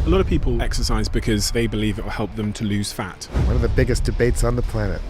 A lot of people exercise because they believe it will help them to lose fat. One of the biggest debates on the planet.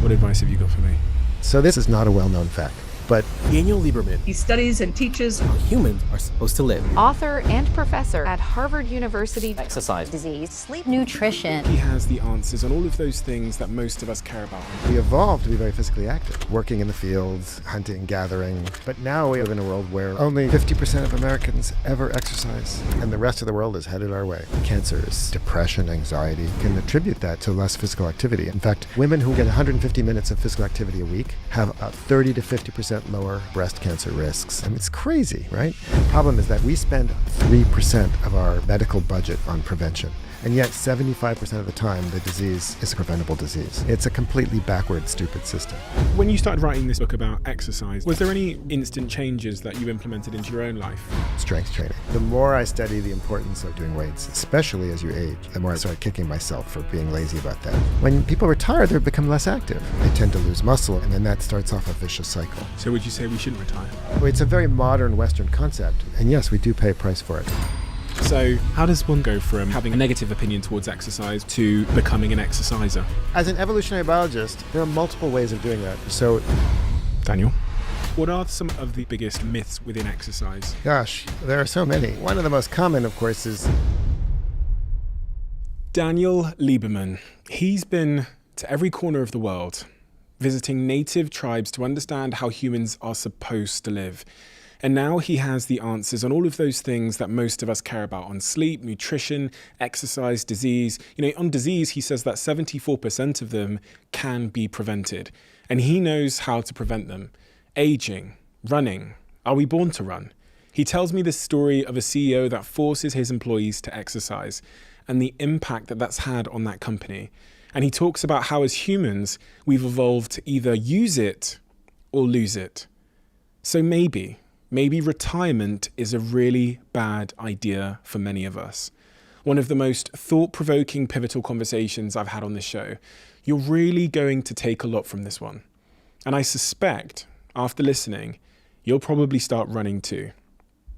What advice have you got for me? So this is not a well-known fact, but Lieberman. He studies and teaches How humans are supposed to live. Author and professor at Harvard University. Exercise. Disease, sleep, nutrition. He has the answers on all of those things that most of us care about. we evolved to be very physically active, working in the fields, hunting, gathering. But now we live in a world where only 50% of Americans ever exercise, and the rest of the world is headed our way. Cancers, depression, anxiety can attribute that to less physical activity. In fact, women who get 150 minutes of physical activity a week have about 30 to 50% lower breast cancer risks. I mean, it's crazy, right? The problem is that we spend 3% of our medical budget on prevention. And yet 75% of the time, the disease is a preventable disease. It's a completely backward, stupid system. When you started writing this book about exercise, was there any instant changes that you implemented into your own life? Strength training. The more I study the importance of doing weights, especially as you age, the more I start kicking myself for being lazy about that. When people retire, they become less active. They tend to lose muscle, and then that starts off a vicious cycle. So would you say we shouldn't retire? Well, it's a very modern Western concept, and yes, we do pay a price for it. So how does one go from having a negative opinion towards exercise to becoming an exerciser? As an evolutionary biologist, there are multiple ways of doing that. So, Daniel, what are some of the biggest myths within exercise? gosh, there are so many. One of the most common, of course, is Daniel Lieberman. He's been to every corner of the world, visiting native tribes to understand how humans are supposed to live. And now he has the answers on all of those things that most of us care about, on sleep, nutrition, exercise, disease. On disease, he says that 74% of them can be prevented. And he knows how to prevent them. Aging, running. Are we born to run? He tells me the story of a CEO that forces his employees to exercise and the impact that that's had on that company. And he talks about how as humans, we've evolved to either use it or lose it. So maybe retirement is a really bad idea for many of us. One of the most thought-provoking, pivotal conversations I've had on this show. You're really going to take a lot from this one. And I suspect, after listening, you'll probably start running too.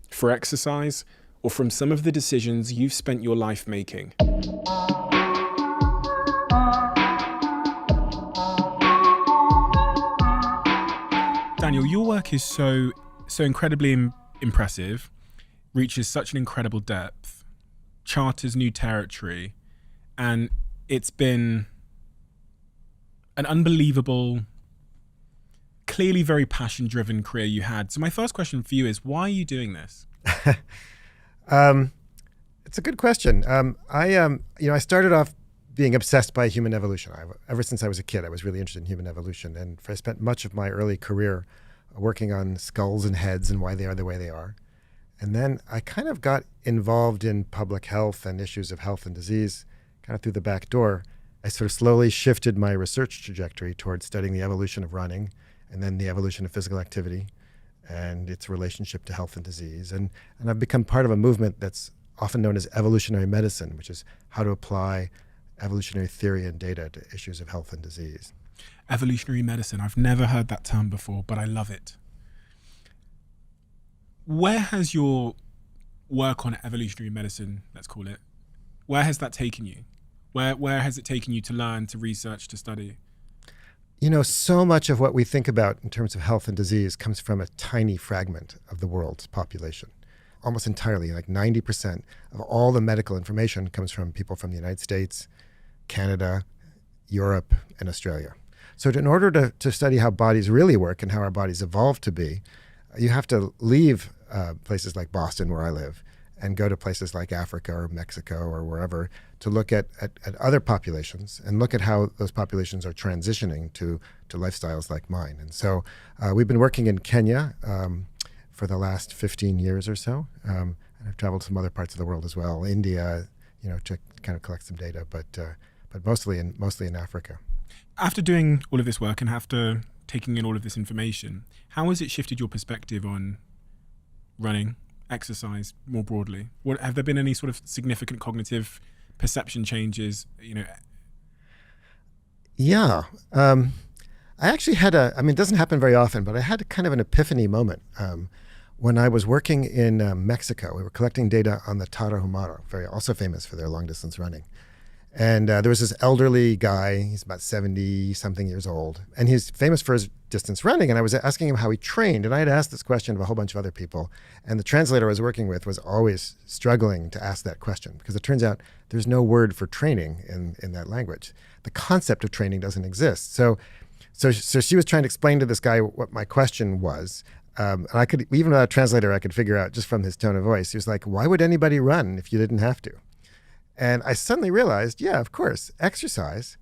For exercise, or from some of the decisions you've spent your life making. Daniel, your work is so incredibly impressive, reaches such an incredible depth, charters new territory, and it's been an unbelievable, clearly very passion-driven career you had. So my first question for you is, why are you doing this? It's a good question. I started off being obsessed by human evolution. Ever since I was a kid, I was really interested in human evolution, and I spent much of my early career working on skulls and heads and why they are the way they are. And then I kind of got involved in public health and issues of health and disease kind of through the back door. I sort of slowly shifted my research trajectory towards studying the evolution of running and then the evolution of physical activity and its relationship to health and disease. And I've become part of a movement that's often known as evolutionary medicine, which is how to apply evolutionary theory and data to issues of health and disease. Evolutionary medicine. I've never heard that term before, but I love it. Where has your work on evolutionary medicine, let's call it, where has that taken you? Where has it taken you to learn, to research, to study? So much of what we think about in terms of health and disease comes from a tiny fragment of the world's population. Almost entirely, like 90% of all the medical information comes from people from the United States, Canada, Europe, and Australia. So in order to study how bodies really work and how our bodies evolved to be, you have to leave places like Boston, where I live, and go to places like Africa or Mexico or wherever to look at other populations and look at how those populations are transitioning to lifestyles like mine. And so we've been working in Kenya for the last 15 years or so. And I've traveled to some other parts of the world as well, India, to kind of collect some data, but mostly in Africa. After doing all of this work and after taking in all of this information, how has it shifted your perspective on running, exercise more broadly? Have there been any sort of significant cognitive perception changes? Yeah. I actually had it doesn't happen very often, but I had kind of an epiphany moment when I was working in Mexico. We were collecting data on the Tarahumara, also famous for their long-distance running. And there was this elderly guy, he's about 70-something years old, and he's famous for his distance running. And I was asking him how he trained, and I had asked this question of a whole bunch of other people. And the translator I was working with was always struggling to ask that question, because it turns out there's no word for training in that language. The concept of training doesn't exist. So she was trying to explain to this guy what my question was. And I could, even without a translator, I could figure out just from his tone of voice. He was like, why would anybody run if you didn't have to? And I suddenly realized, yeah, of course, exercise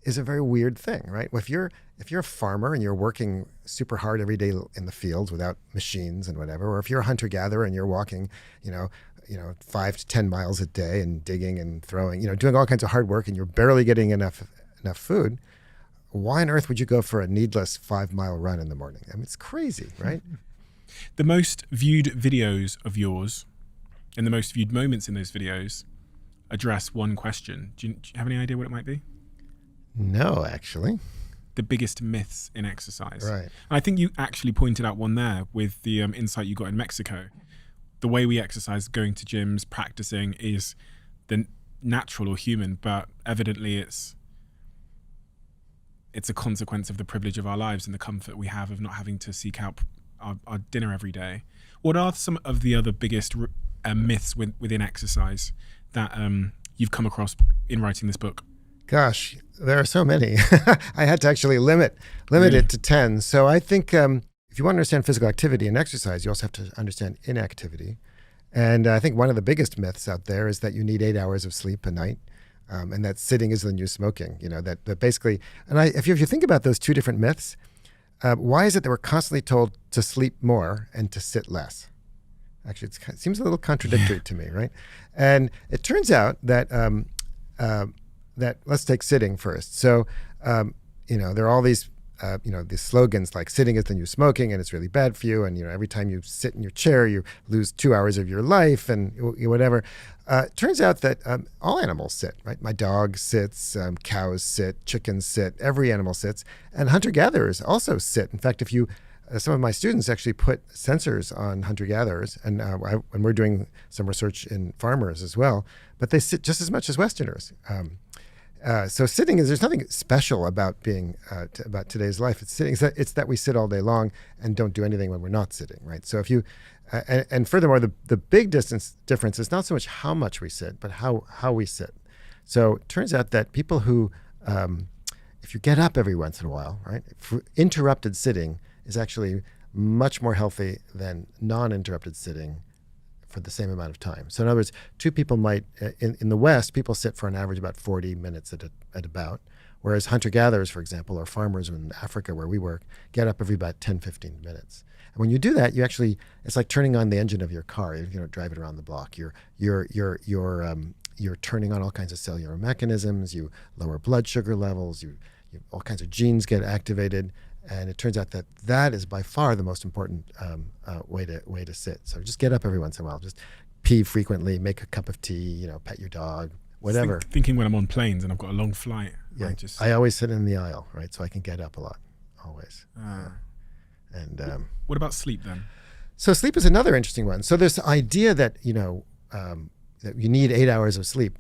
is a very weird thing, right? If you're a farmer and you're working super hard every day in the fields without machines and whatever, or if you're a hunter-gatherer and you're walking, 5 to 10 miles a day and digging and throwing, doing all kinds of hard work, and you're barely getting enough food, why on earth would you go for a needless 5-mile run in the morning? I mean, it's crazy, right? The most viewed videos of yours and the most viewed moments in those videos address one question. Do you have any idea what it might be? No, actually. The biggest myths in exercise. Right. And I think you actually pointed out one there with the insight you got in Mexico. The way we exercise, going to gyms, practicing, is the natural or human, but evidently it's a consequence of the privilege of our lives and the comfort we have of not having to seek out our dinner every day. What are some of the other biggest myths within exercise that you've come across in writing this book? Gosh, there are so many. I had to actually limit it to 10. So I think if you want to understand physical activity and exercise, you also have to understand inactivity. And I think one of the biggest myths out there is that you need 8 hours of sleep a night, and that sitting is the new smoking. That basically, and if you think about those two different myths, why is it that we're constantly told to sleep more and to sit less? Actually, it seems a little contradictory to me, right? And it turns out that that let's take sitting first. So, there are all these these slogans like "sitting is the new smoking" and it's really bad for you. And every time you sit in your chair, you lose 2 hours of your life and whatever. It turns out that all animals sit, right? My dog sits, cows sit, chickens sit, every animal sits, and hunter-gatherers also sit. In fact, if you some of my students actually put sensors on hunter-gatherers, and we're doing some research in farmers as well, but they sit just as much as Westerners. So sitting there's nothing special about being about today's life. It's that we sit all day long and don't do anything when we're not sitting, right? So if you and furthermore, the big difference is not so much how much we sit, but how we sit. So it turns out that people who if you get up every once in a while, right, interrupted sitting is actually much more healthy than non-interrupted sitting for the same amount of time. So in other words, two people might, in the West, people sit for an average about 40 minutes at about, whereas hunter-gatherers, for example, or farmers in Africa where we work, get up every about 10, 15 minutes. And when you do that, you actually, it's like turning on the engine of your car. You drive it around the block. You're turning on all kinds of cellular mechanisms. You lower blood sugar levels. All kinds of genes get activated. And it turns out that is by far the most important way to sit. So just get up every once in a while. Just pee frequently, make a cup of tea, pet your dog, whatever. Thinking when I'm on planes and I've got a long flight. Yeah, I always sit in the aisle, right? So I can get up a lot, always. And what about sleep then? So sleep is another interesting one. So this idea that that you need 8 hours of sleep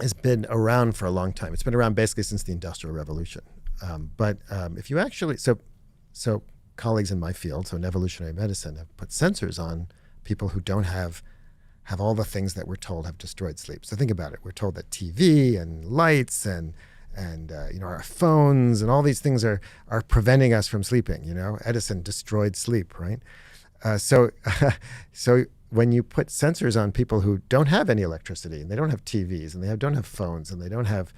has been around for a long time. It's been around basically since the Industrial Revolution. But if you actually, so colleagues in my field, so in evolutionary medicine, have put sensors on people who don't have all the things that we're told have destroyed sleep. So think about it. We're told that TV and lights and our phones and all these things are preventing us from sleeping. Edison destroyed sleep, right? So when you put sensors on people who don't have any electricity and they don't have TVs and they don't have phones and they don't have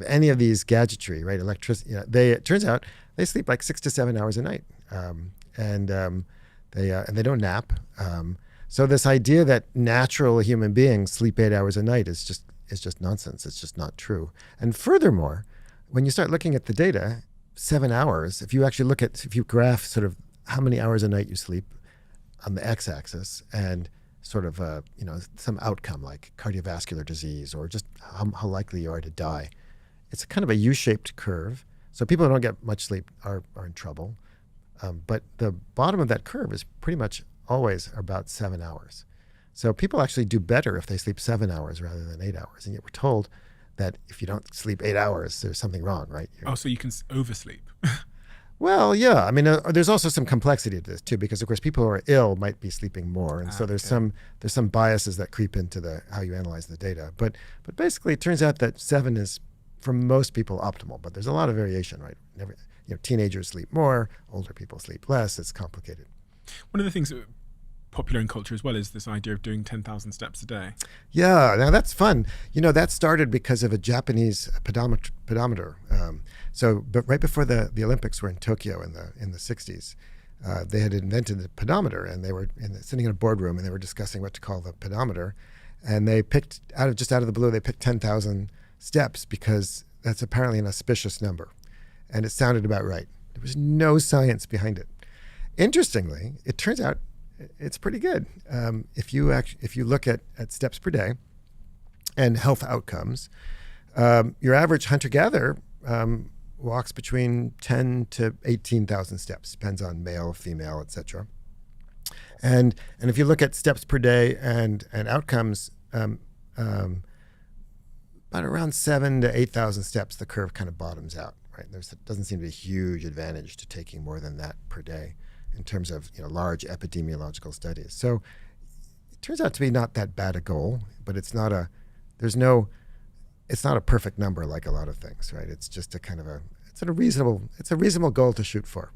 any of these gadgetry, right? Electricity. It turns out they sleep like 6 to 7 hours a night, and they don't nap. So this idea that natural human beings sleep 8 hours a night is just nonsense. It's just not true. And furthermore, when you start looking at the data, 7 hours. If you graph sort of how many hours a night you sleep on the x-axis and sort of some outcome like cardiovascular disease or just how likely you are to die. It's kind of a U-shaped curve. So people who don't get much sleep are in trouble. But the bottom of that curve is pretty much always about 7 hours. So people actually do better if they sleep 7 hours rather than 8 hours. And yet we're told that if you don't sleep 8 hours, there's something wrong, right? Oh, so you can oversleep. Well, yeah. I mean, there's also some complexity to this too, because of course people who are ill might be sleeping more, and so there's some biases that creep into how you analyze the data. But basically, it turns out that 7 is for most people optimal. But there's a lot of variation, right? Teenagers sleep more, older people sleep less. It's complicated. One of the things that popular in culture as well is this idea of doing 10,000 steps a day. Yeah, now that's fun. That started because of a Japanese pedometer. But right before the Olympics were in Tokyo in the 60s, they had invented the pedometer, and they were sitting in a boardroom, and they were discussing what to call the pedometer. And they picked, out of the blue, they picked 10,000 steps because that's apparently an auspicious number. And it sounded about right. There was no science behind it. Interestingly, it turns out it's pretty good. If you look at steps per day and health outcomes, your average hunter-gatherer walks between 10 to 18,000 steps, depends on male, female, etc. And if you look at steps per day and outcomes, about around 7 to 8,000 steps, the curve kind of bottoms out. Right? There doesn't seem to be a huge advantage to taking more than that per day in terms of large epidemiological studies. So it turns out to be not that bad a goal, but it's not a perfect number like a lot of things, right? It's just it's a reasonable goal to shoot for.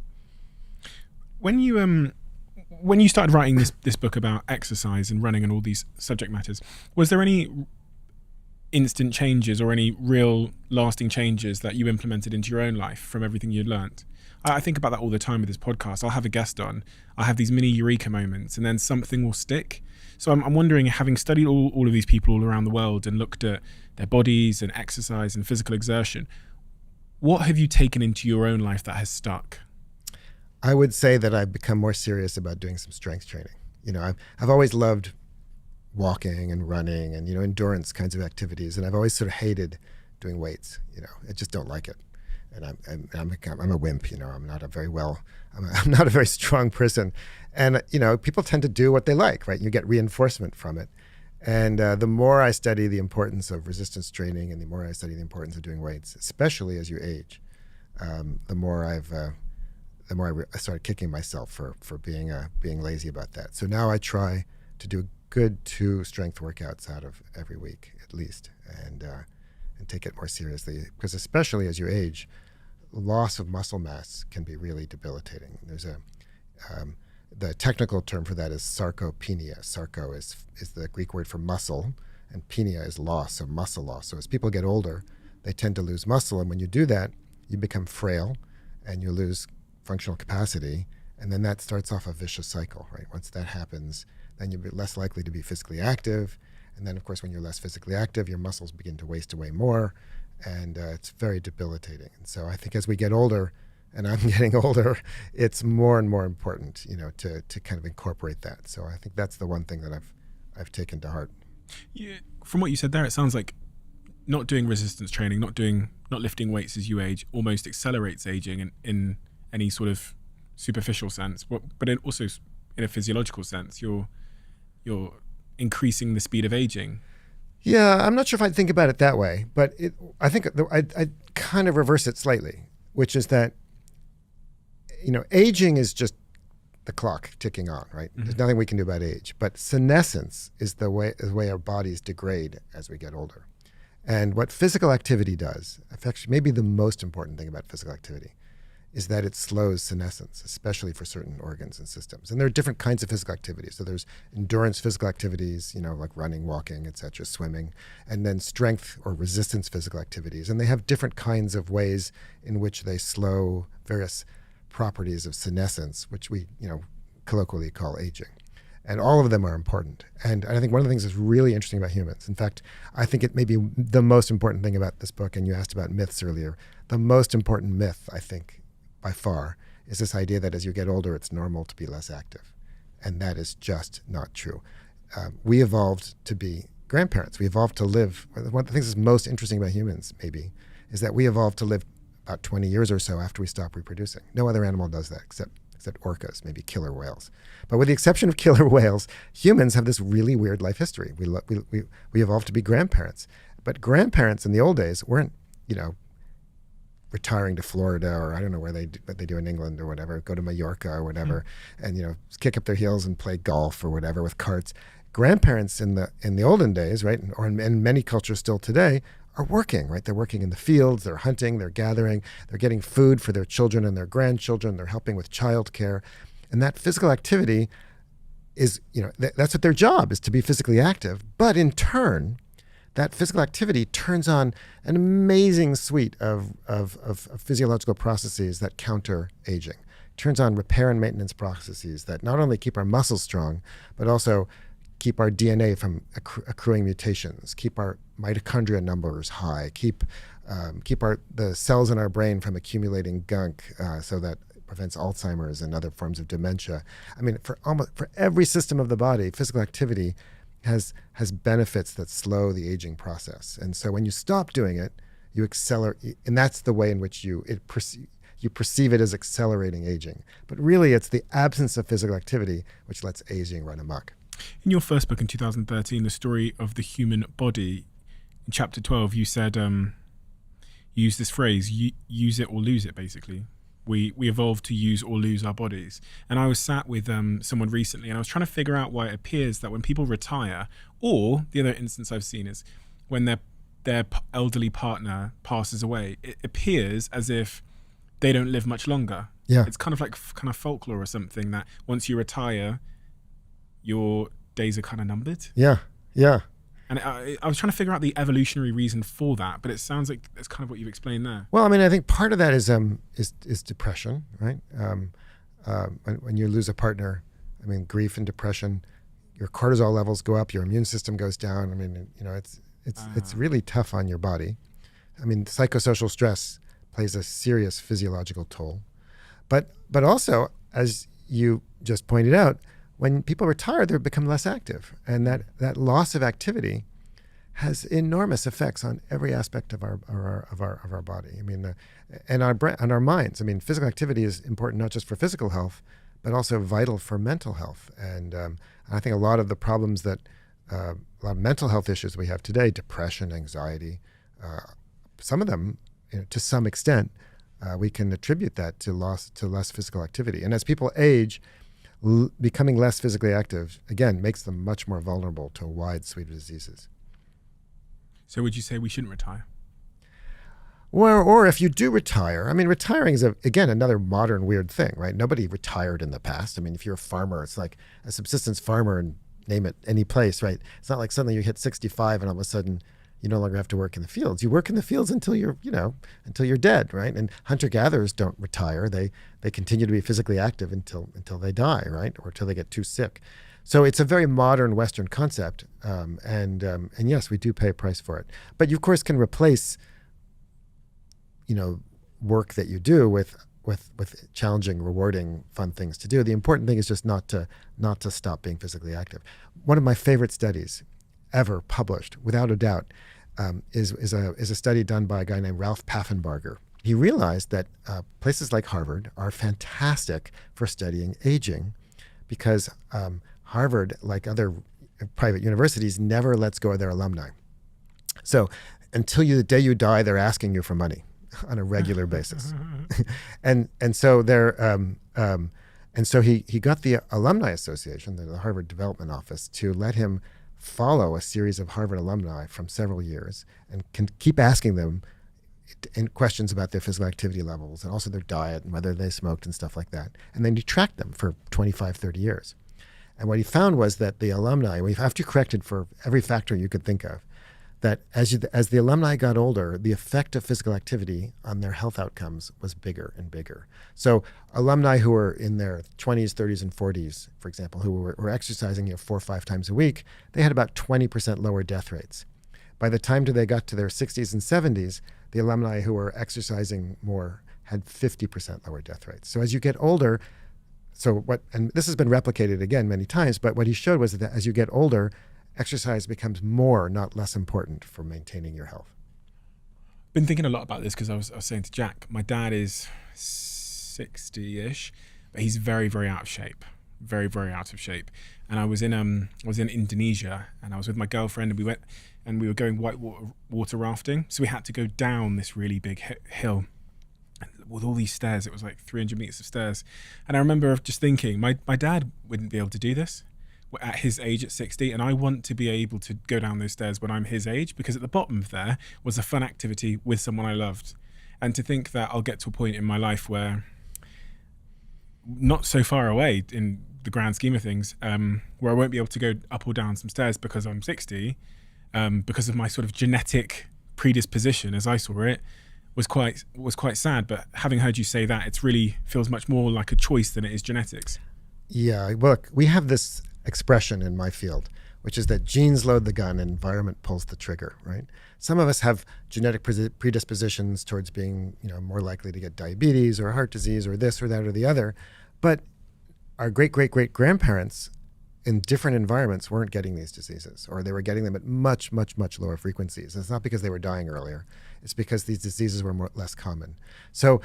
When you started writing this book about exercise and running and all these subject matters, was there any instant changes or any real lasting changes that you implemented into your own life from everything you'd learned? I think about that all the time with this podcast. I'll have a guest on, I'll have these mini eureka moments, and then something will stick. So I'm wondering, having studied all of these people all around the world and looked at their bodies and exercise and physical exertion, what have you taken into your own life that has stuck? I would say that I've become more serious about doing some strength training. I've always loved walking and running and endurance kinds of activities, and I've always sort of hated doing weights. I just don't like it, and I'm a wimp. I'm not a very strong person, and people tend to do what they like, right? You get reinforcement from it, and the more I study the importance of resistance training, and the more I study the importance of doing weights, especially as you age, the more I started kicking myself for being lazy about that. So now I try to do good 2 strength workouts out of every week at least, and take it more seriously, because especially as you age, loss of muscle mass can be really debilitating. There's the technical term for that is sarcopenia. Sarco is the Greek word for muscle, and penia is loss, so muscle loss. So as people get older, they tend to lose muscle, and when you do that, you become frail and you lose functional capacity, and then that starts off a vicious cycle, right? Once that happens, then you'll be less likely to be physically active. And then, of course, when you're less physically active, your muscles begin to waste away more, and it's very debilitating. And so I think as we get older, and I'm getting older, it's more and more important, to kind of incorporate that. So I think that's the one thing that I've taken to heart. Yeah, from what you said there, it sounds like not doing resistance training, not lifting weights as you age, almost accelerates aging in any sort of superficial sense, but also in a physiological sense, you're increasing the speed of aging. Yeah, I'm not sure if I'd think about it that way, but I think I kind of reverse it slightly, which is that aging is just the clock ticking on, right? Mm-hmm. There's nothing we can do about age, but senescence is the way our bodies degrade as we get older. And what physical activity does, actually maybe the most important thing about physical activity, is that it slows senescence, especially for certain organs and systems. And there are different kinds of physical activities. So there's endurance physical activities, like running, walking, et cetera, swimming, and then strength or resistance physical activities. And they have different kinds of ways in which they slow various properties of senescence, which we, colloquially call aging. And all of them are important. And I think one of the things that's really interesting about humans, in fact, I think it may be the most important thing about this book, and you asked about myths earlier, the most important myth, I think, by far, is this idea that as you get older, it's normal to be less active. And that is just not true. We evolved to be grandparents. We evolved to live. One of the things that's most interesting about humans, maybe, is that we evolved to live about 20 years or so after we stop reproducing. No other animal does that except except orcas, maybe killer whales. But with the exception of killer whales, humans have this really weird life history. We evolved to be grandparents. But grandparents in the old days weren't, retiring to Florida, or I don't know what they do in England or whatever, go to Mallorca or whatever, and kick up their heels and play golf or whatever with carts. Grandparents in the olden days, right, or in many cultures still today, are working, right? They're working in the fields, they're hunting, they're gathering, they're getting food for their children and their grandchildren, they're helping with childcare. And that physical activity is, that's what their job is, to be physically active. But in turn, that physical activity turns on an amazing suite of physiological processes that counter aging. It turns on repair and maintenance processes that not only keep our muscles strong, but also keep our DNA from accruing mutations, keep our mitochondria numbers high, keep the cells in our brain from accumulating gunk, so that prevents Alzheimer's and other forms of dementia. I mean, for every system of the body, physical activity has benefits that slow the aging process. And so when you stop doing it, you accelerate, and that's the way in which you perceive it as accelerating aging. But really, it's the absence of physical activity which lets aging run amok. In your first book in 2013, The Story of the Human Body, in chapter 12, you said, you used this phrase, use it or lose it, basically. We evolved to use or lose our bodies. And I was sat with someone recently, and I was trying to figure out why it appears that when people retire, or the other instance I've seen is when their elderly partner passes away, it appears as if they don't live much longer. Yeah. It's kind of folklore or something, that once you retire, your days are kind of numbered. Yeah. And I was trying to figure out the evolutionary reason for that, but it sounds like that's kind of what you've explained there. Well, I mean, I think part of that is depression, right? When you lose a partner, I mean, grief and depression, your cortisol levels go up, your immune system goes down. I mean, it's really tough on your body. I mean, psychosocial stress plays a serious physiological toll, but also, as you just pointed out, when people retire, they become less active, and that loss of activity has enormous effects on every aspect of our body. I mean, and our minds. I mean, physical activity is important not just for physical health, but also vital for mental health. And I think a lot of the problems that a lot of mental health issues we have today, depression, anxiety, some of them, to some extent, we can attribute that to less physical activity. And as people age, becoming less physically active, again, makes them much more vulnerable to a wide suite of diseases. So would you say we shouldn't retire? Or if you do retire, I mean, retiring is, again, another modern weird thing, right? Nobody retired in the past. I mean, if you're a farmer, it's like a subsistence farmer, and name it, any place, right? It's not like suddenly you hit 65 and all of a sudden you no longer have to work in the fields. You work in the fields until you're dead, right? And hunter-gatherers don't retire. They continue to be physically active until they die, right? Or until they get too sick. So it's a very modern Western concept, and yes, we do pay a price for it. But you, of course, can replace, work that you do with challenging, rewarding, fun things to do. The important thing is just not to stop being physically active. One of my favorite studies ever published, without a doubt, is a study done by a guy named Ralph Paffenbarger. He realized that places like Harvard are fantastic for studying aging, because Harvard, like other private universities, never lets go of their alumni. So until the day you die, they're asking you for money on a regular basis. and so he got the Alumni Association, the Harvard Development Office, to let him follow a series of Harvard alumni from several years and can keep asking them questions about their physical activity levels and also their diet and whether they smoked and stuff like that. And then he tracked them for 25, 30 years. And what he found was that the alumni, after you corrected for every factor you could think of, that as the alumni got older, the effect of physical activity on their health outcomes was bigger and bigger. So alumni who were in their 20s, 30s, and 40s, for example, who were exercising 4 or 5 times a week, they had about 20% lower death rates. By the time they got to their 60s and 70s, the alumni who were exercising more had 50% lower death rates. So as you get older, and this has been replicated again many times, but what he showed was that as you get older, exercise becomes more, not less important for maintaining your health. Been thinking a lot about this because I was saying to Jack, my dad is 60-ish, but he's very, very out of shape. Very, very out of shape. And I was in Indonesia, and I was with my girlfriend, and we were going whitewater rafting. So we had to go down this really big hill with all these stairs. It was like 300 meters of stairs. And I remember just thinking, my dad wouldn't be able to do this at his age at 60, and I want to be able to go down those stairs when I'm his age, because at the bottom of there was a fun activity with someone I loved. And to think that I'll get to a point in my life where, not so far away in the grand scheme of things, where I won't be able to go up or down some stairs because I'm 60, because of my sort of genetic predisposition, as I saw it, was quite sad. But having heard you say that, it really feels much more like a choice than it is genetics. Yeah, look, we have this expression in my field, which is that genes load the gun and environment pulls the trigger, right? Some of us have genetic predispositions towards being, more likely to get diabetes or heart disease or this or that or the other. But our great-great-great-grandparents in different environments weren't getting these diseases, or they were getting them at much, much, much lower frequencies. It's not because they were dying earlier. It's because these diseases were less common. So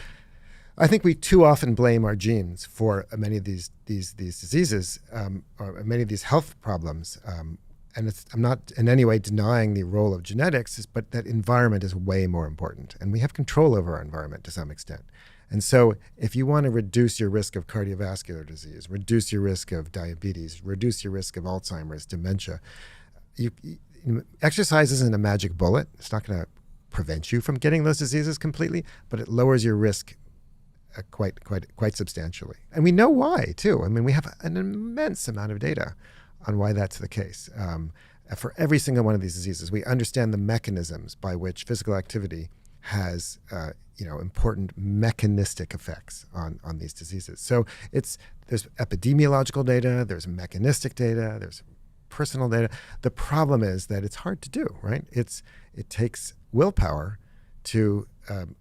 I think we too often blame our genes for many of these diseases, or many of these health problems. And I'm not in any way denying the role of genetics, but that environment is way more important. And we have control over our environment to some extent. And so if you want to reduce your risk of cardiovascular disease, reduce your risk of diabetes, reduce your risk of Alzheimer's, dementia, exercise isn't a magic bullet. It's not going to prevent you from getting those diseases completely, but it lowers your risk quite substantially. And we know why, too. I mean, we have an immense amount of data on why that's the case. For every single one of these diseases, we understand the mechanisms by which physical activity has important mechanistic effects on these diseases. So there's epidemiological data, there's mechanistic data, there's personal data. The problem is that it's hard to do, right? It takes willpower to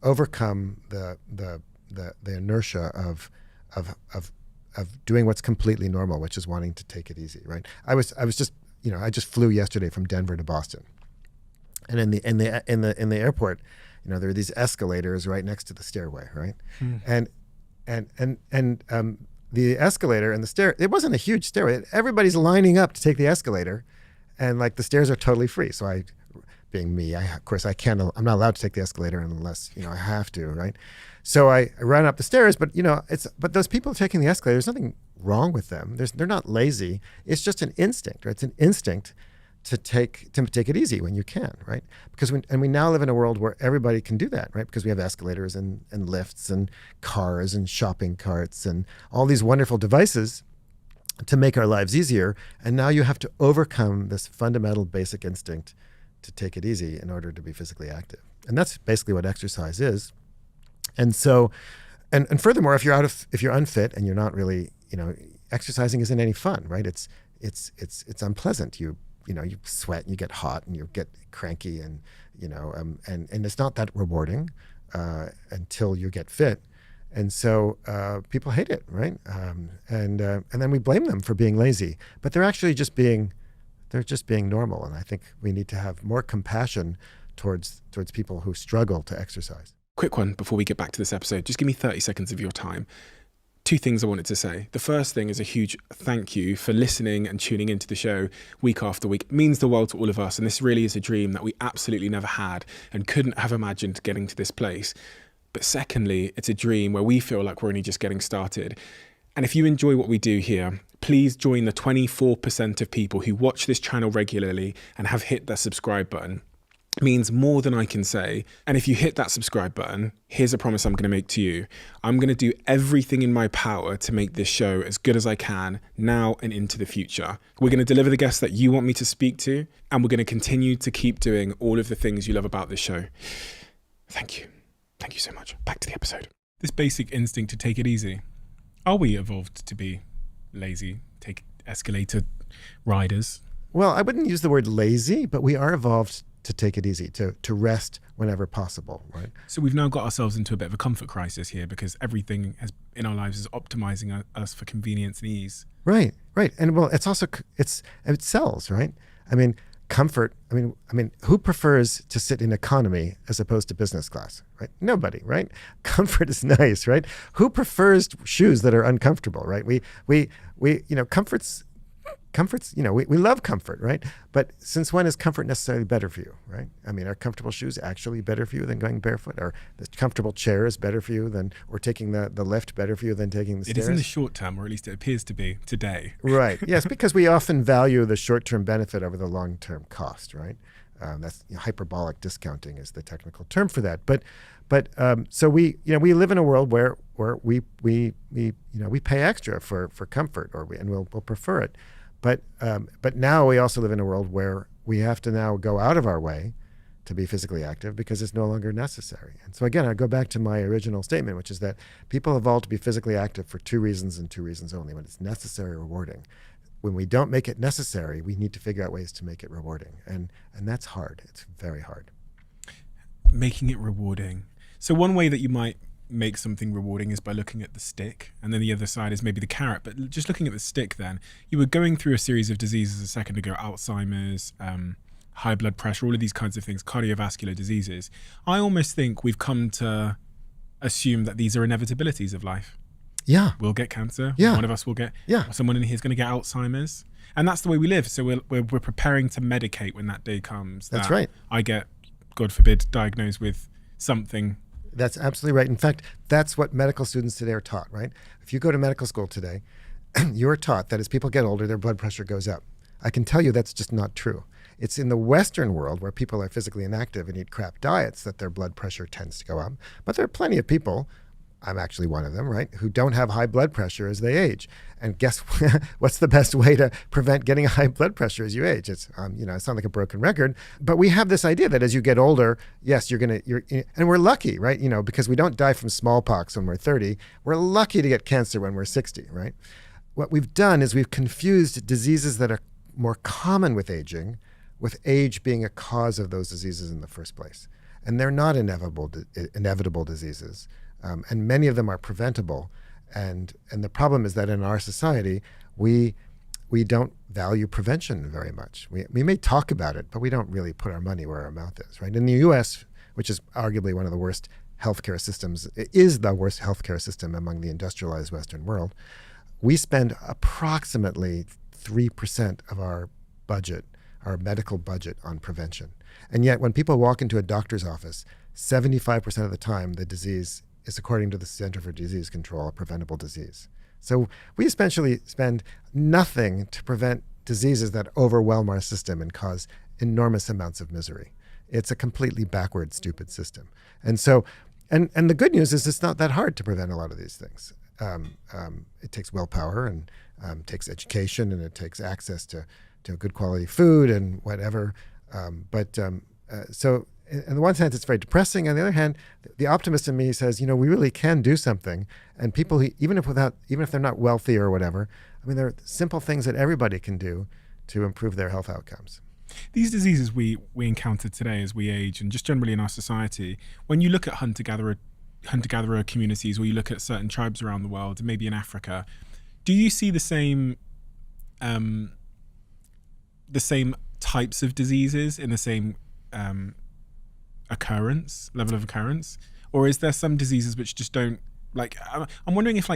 overcome the inertia of doing what's completely normal, which is wanting to take it easy, right? I just flew yesterday from Denver to Boston, and in the airport, there are these escalators right next to the stairway, right? And the escalator and the stair, it wasn't a huge stairway. Everybody's lining up to take the escalator, and the stairs are totally free. So being me, I'm not allowed to take the escalator unless, I have to, right? So I ran up the stairs, but those people taking the escalator, there's nothing wrong with them. They're not lazy. It's just an instinct, right? It's an instinct to take it easy when you can, right? Because we now live in a world where everybody can do that, right? Because we have escalators and lifts and cars and shopping carts and all these wonderful devices to make our lives easier. And now you have to overcome this fundamental basic instinct to take it easy in order to be physically active. And that's basically what exercise is. And so, and furthermore, if you're unfit and you're not really, exercising isn't any fun, right? It's unpleasant. You sweat and you get hot and you get cranky and it's not that rewarding until you get fit. And so people hate it, right? And then we blame them for being lazy, but they're actually just being normal. And I think we need to have more compassion towards people who struggle to exercise. Quick one before we get back to this episode. Just give me 30 seconds of your time. Two things I wanted to say. The first thing is a huge thank you for listening and tuning into the show week after week. It means the world to all of us. And this really is a dream that we absolutely never had and couldn't have imagined getting to this place. But secondly, it's a dream where we feel like we're only just getting started. And if you enjoy what we do here, please join the 24% of people who watch this channel regularly and have hit that subscribe button. It means more than I can say. And if you hit that subscribe button, here's a promise I'm going to make to you. I'm going to do everything in my power to make this show as good as I can now and into the future. We're going to deliver the guests that you want me to speak to, and we're going to continue to keep doing all of the things you love about this show. Thank you. Thank you so much. Back to the episode. This basic instinct to take it easy. Are we evolved to be lazy, take escalator riders? Well, I wouldn't use the word lazy, but we are evolved to take it easy, to rest whenever possible, right? So we've now got ourselves into a bit of a comfort crisis here because everything in our lives is optimizing us for convenience and ease. Right. And well, it's also, it sells, right? I mean, comfort. I mean, who prefers to sit in economy as opposed to business class, right? Nobody, right? Comfort is nice, right? Who prefers shoes that are uncomfortable, right? Comfort's, we love comfort, right? But since when is comfort necessarily better for you, right? I mean, are comfortable shoes actually better for you than going barefoot? Or the comfortable chair is better for you than, or taking the lift better for you than taking the stairs? It is in the short term, or at least it appears to be today. Right. Yes, because we often value the short-term benefit over the long-term cost, right? That's hyperbolic discounting is the technical term for that. But so we live in a world where we pay extra for comfort, and we'll prefer it. But now we also live in a world where we have to now go out of our way to be physically active because it's no longer necessary. And so again, I go back to my original statement, which is that people evolved to be physically active for two reasons and two reasons only: when it's necessary or rewarding. When we don't make it necessary, we need to figure out ways to make it rewarding. And that's hard. It's very hard. Making it rewarding. So one way that you might make something rewarding is by looking at the stick, and then the other side is maybe the carrot. But just looking at the stick, then you were going through a series of diseases a second ago: Alzheimer's, high blood pressure, all of these kinds of things, cardiovascular diseases. I almost think we've come to assume that these are inevitabilities of life. Yeah, we'll get cancer. Yeah, one of us will get. Yeah, someone in here is going to get Alzheimer's, and that's the way we live. So we're preparing to medicate when that day comes. That's right. I get, God forbid, diagnosed with something. That's absolutely right. In fact, that's what medical students today are taught, right? If you go to medical school today, you're taught that as people get older, their blood pressure goes up. I can tell you that's just not true. It's in the Western world where people are physically inactive and eat crap diets that their blood pressure tends to go up. But there are plenty of people, I'm actually one of them, right, who don't have high blood pressure as they age. And guess what's the best way to prevent getting high blood pressure as you age? It's, I sound like a broken record, but we have this idea that as you get older, yes, and we're lucky, right? Because we don't die from smallpox when we're 30. We're lucky to get cancer when we're 60, right? What we've done is we've confused diseases that are more common with aging with age being a cause of those diseases in the first place. And they're not inevitable diseases. And many of them are preventable. And the problem is that in our society, we don't value prevention very much. We may talk about it, but we don't really put our money where our mouth is, right? In the U.S., which is arguably one of the worst healthcare systems, it is the worst healthcare system among the industrialized Western world, we spend approximately 3% of our budget, our medical budget, on prevention. And yet when people walk into a doctor's office, 75% of the time the disease is, according to the Center for Disease Control, a preventable disease. So we essentially spend nothing to prevent diseases that overwhelm our system and cause enormous amounts of misery. It's a completely backward, stupid system. And so, and the good news is it's not that hard to prevent a lot of these things. It takes willpower and takes education, and it takes access to good quality food and whatever. So on the one hand, it's very depressing. On the other hand, the optimist in me says, we really can do something. And people, even if they're not wealthy or whatever, there are simple things that everybody can do to improve their health outcomes. These diseases we encounter today as we age, and just generally in our society, when you look at hunter-gatherer communities, or you look at certain tribes around the world, maybe in Africa, do you see the same types of diseases in the same level of occurrence, or is there some diseases which just don't, I'm wondering if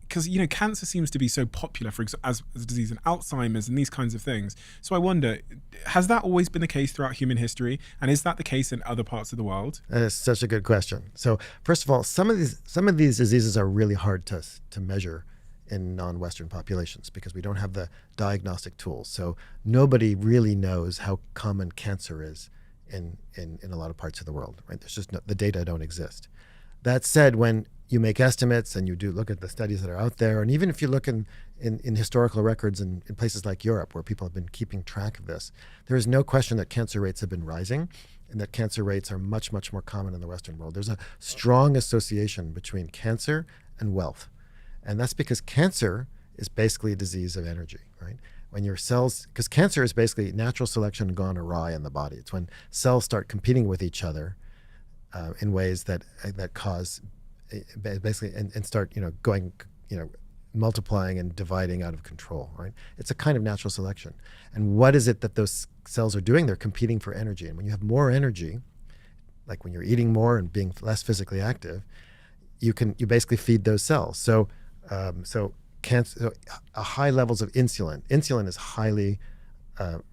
because cancer seems to be so popular as a disease, and Alzheimer's and these kinds of things. So I wonder, has that always been the case throughout human history, and is that the case in other parts of the world? That is such a good question. So first of all, some of these diseases are really hard to measure in non-Western populations because we don't have the diagnostic tools. So nobody really knows how common cancer is in a lot of parts of the world, right? There's just the data don't exist. That said, when you make estimates and you do look at the studies that are out there, and even if you look in historical records in places like Europe where people have been keeping track of this, there is no question that cancer rates have been rising and that cancer rates are much, much more common in the Western world. There's a strong association between cancer and wealth. And that's because cancer is basically a disease of energy, right? When your cells, because cancer is basically natural selection gone awry in the body. It's when cells start competing with each other in ways that cause basically and start going multiplying and dividing out of control, right? It's a kind of natural selection. And what is it that those cells are doing? They're competing for energy. And when you have more energy, like when you're eating more and being less physically active, you basically feed those cells. So cancer, high levels of insulin. Insulin is highly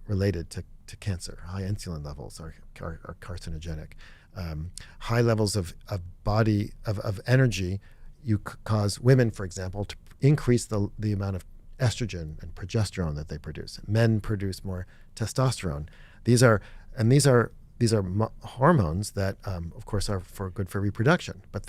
related to cancer. High insulin levels are carcinogenic. High levels of energy, you cause women, for example, to increase the amount of estrogen and progesterone that they produce. Men produce more testosterone. These are hormones that, of course, are good for reproduction. But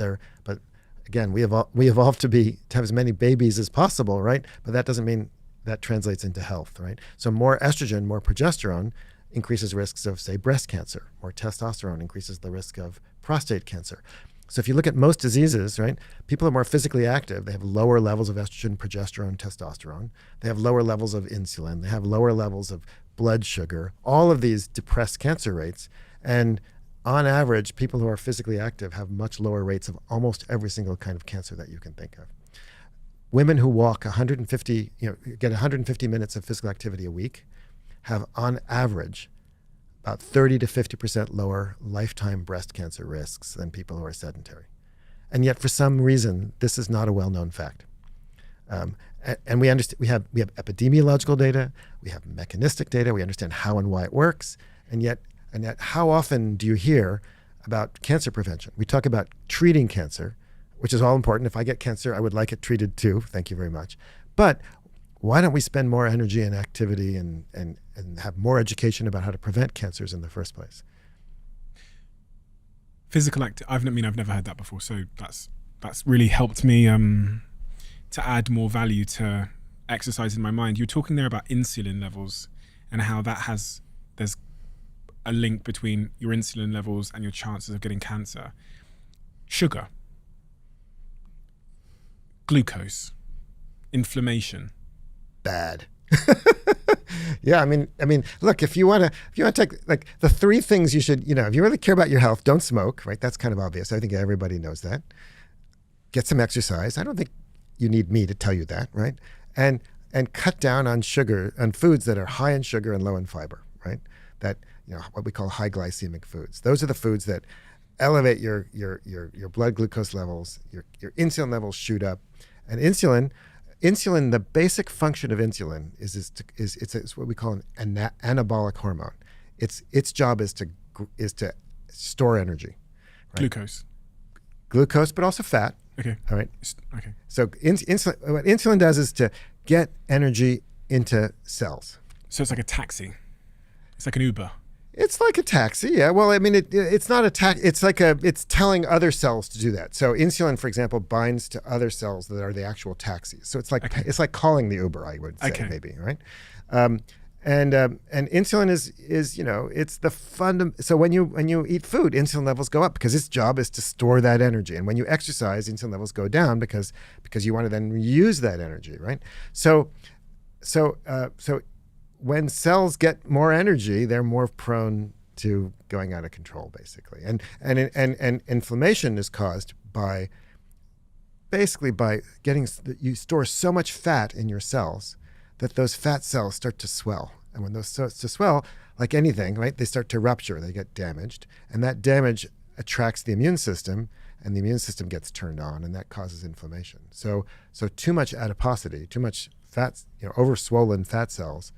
again, we evolved to have as many babies as possible, right? But that doesn't mean that translates into health, right? So more estrogen, more progesterone increases risks of, say, breast cancer. More testosterone increases the risk of prostate cancer. So if you look at most diseases, right, people are more physically active. They have lower levels of estrogen, progesterone, testosterone. They have lower levels of insulin. They have lower levels of blood sugar. All of these depress cancer rates. And on average, people who are physically active have much lower rates of almost every single kind of cancer that you can think of. Women who walk 150, get 150 minutes of physical activity a week have, on average, about 30 to 50% lower lifetime breast cancer risks than people who are sedentary. And yet, for some reason, this is not a well-known fact. And we understand we have epidemiological data, we have mechanistic data, we understand how and why it works, and yet how often do you hear about cancer prevention? We talk about treating cancer, which is all important. If I get cancer, I would like it treated too. Thank you very much. But why don't we spend more energy and activity and have more education about how to prevent cancers in the first place? Physical I've never heard that before, so that's really helped me to add more value to exercise in my mind. You're talking there about insulin levels and how there's a link between your insulin levels and your chances of getting cancer. Sugar, glucose, inflammation. Bad. Yeah, I mean, look, if you want to take like the three things you should, if you really care about your health, don't smoke, right? That's kind of obvious. I think everybody knows that. Get some exercise. I don't think you need me to tell you that, right? And cut down on sugar, on foods that are high in sugar and low in fiber, right? That, what we call high glycemic foods. Those are the foods that elevate your blood glucose levels, your insulin levels shoot up. And insulin, the basic function of insulin is what we call an anabolic hormone. Its job is to store energy. Right? Glucose, but also fat. Okay. All right. Okay. So what insulin does is to get energy into cells. So it's like a taxi. It's like an Uber. It's like a taxi, yeah. Well, I mean, it's not a taxi. It's telling other cells to do that. So insulin, for example, binds to other cells that are the actual taxis. So it's like calling the Uber, I would say, maybe, right? And insulin is it's the So when you eat food, insulin levels go up because its job is to store that energy. And when you exercise, insulin levels go down because you want to then use that energy, right? So when cells get more energy, they're more prone to going out of control, basically. And inflammation is caused by you store so much fat in your cells that those fat cells start to swell. And when those start to swell, like anything, right, they start to rupture, they get damaged. And that damage attracts the immune system, and the immune system gets turned on, and that causes inflammation. So too much adiposity, too much fat, over-swollen fat cells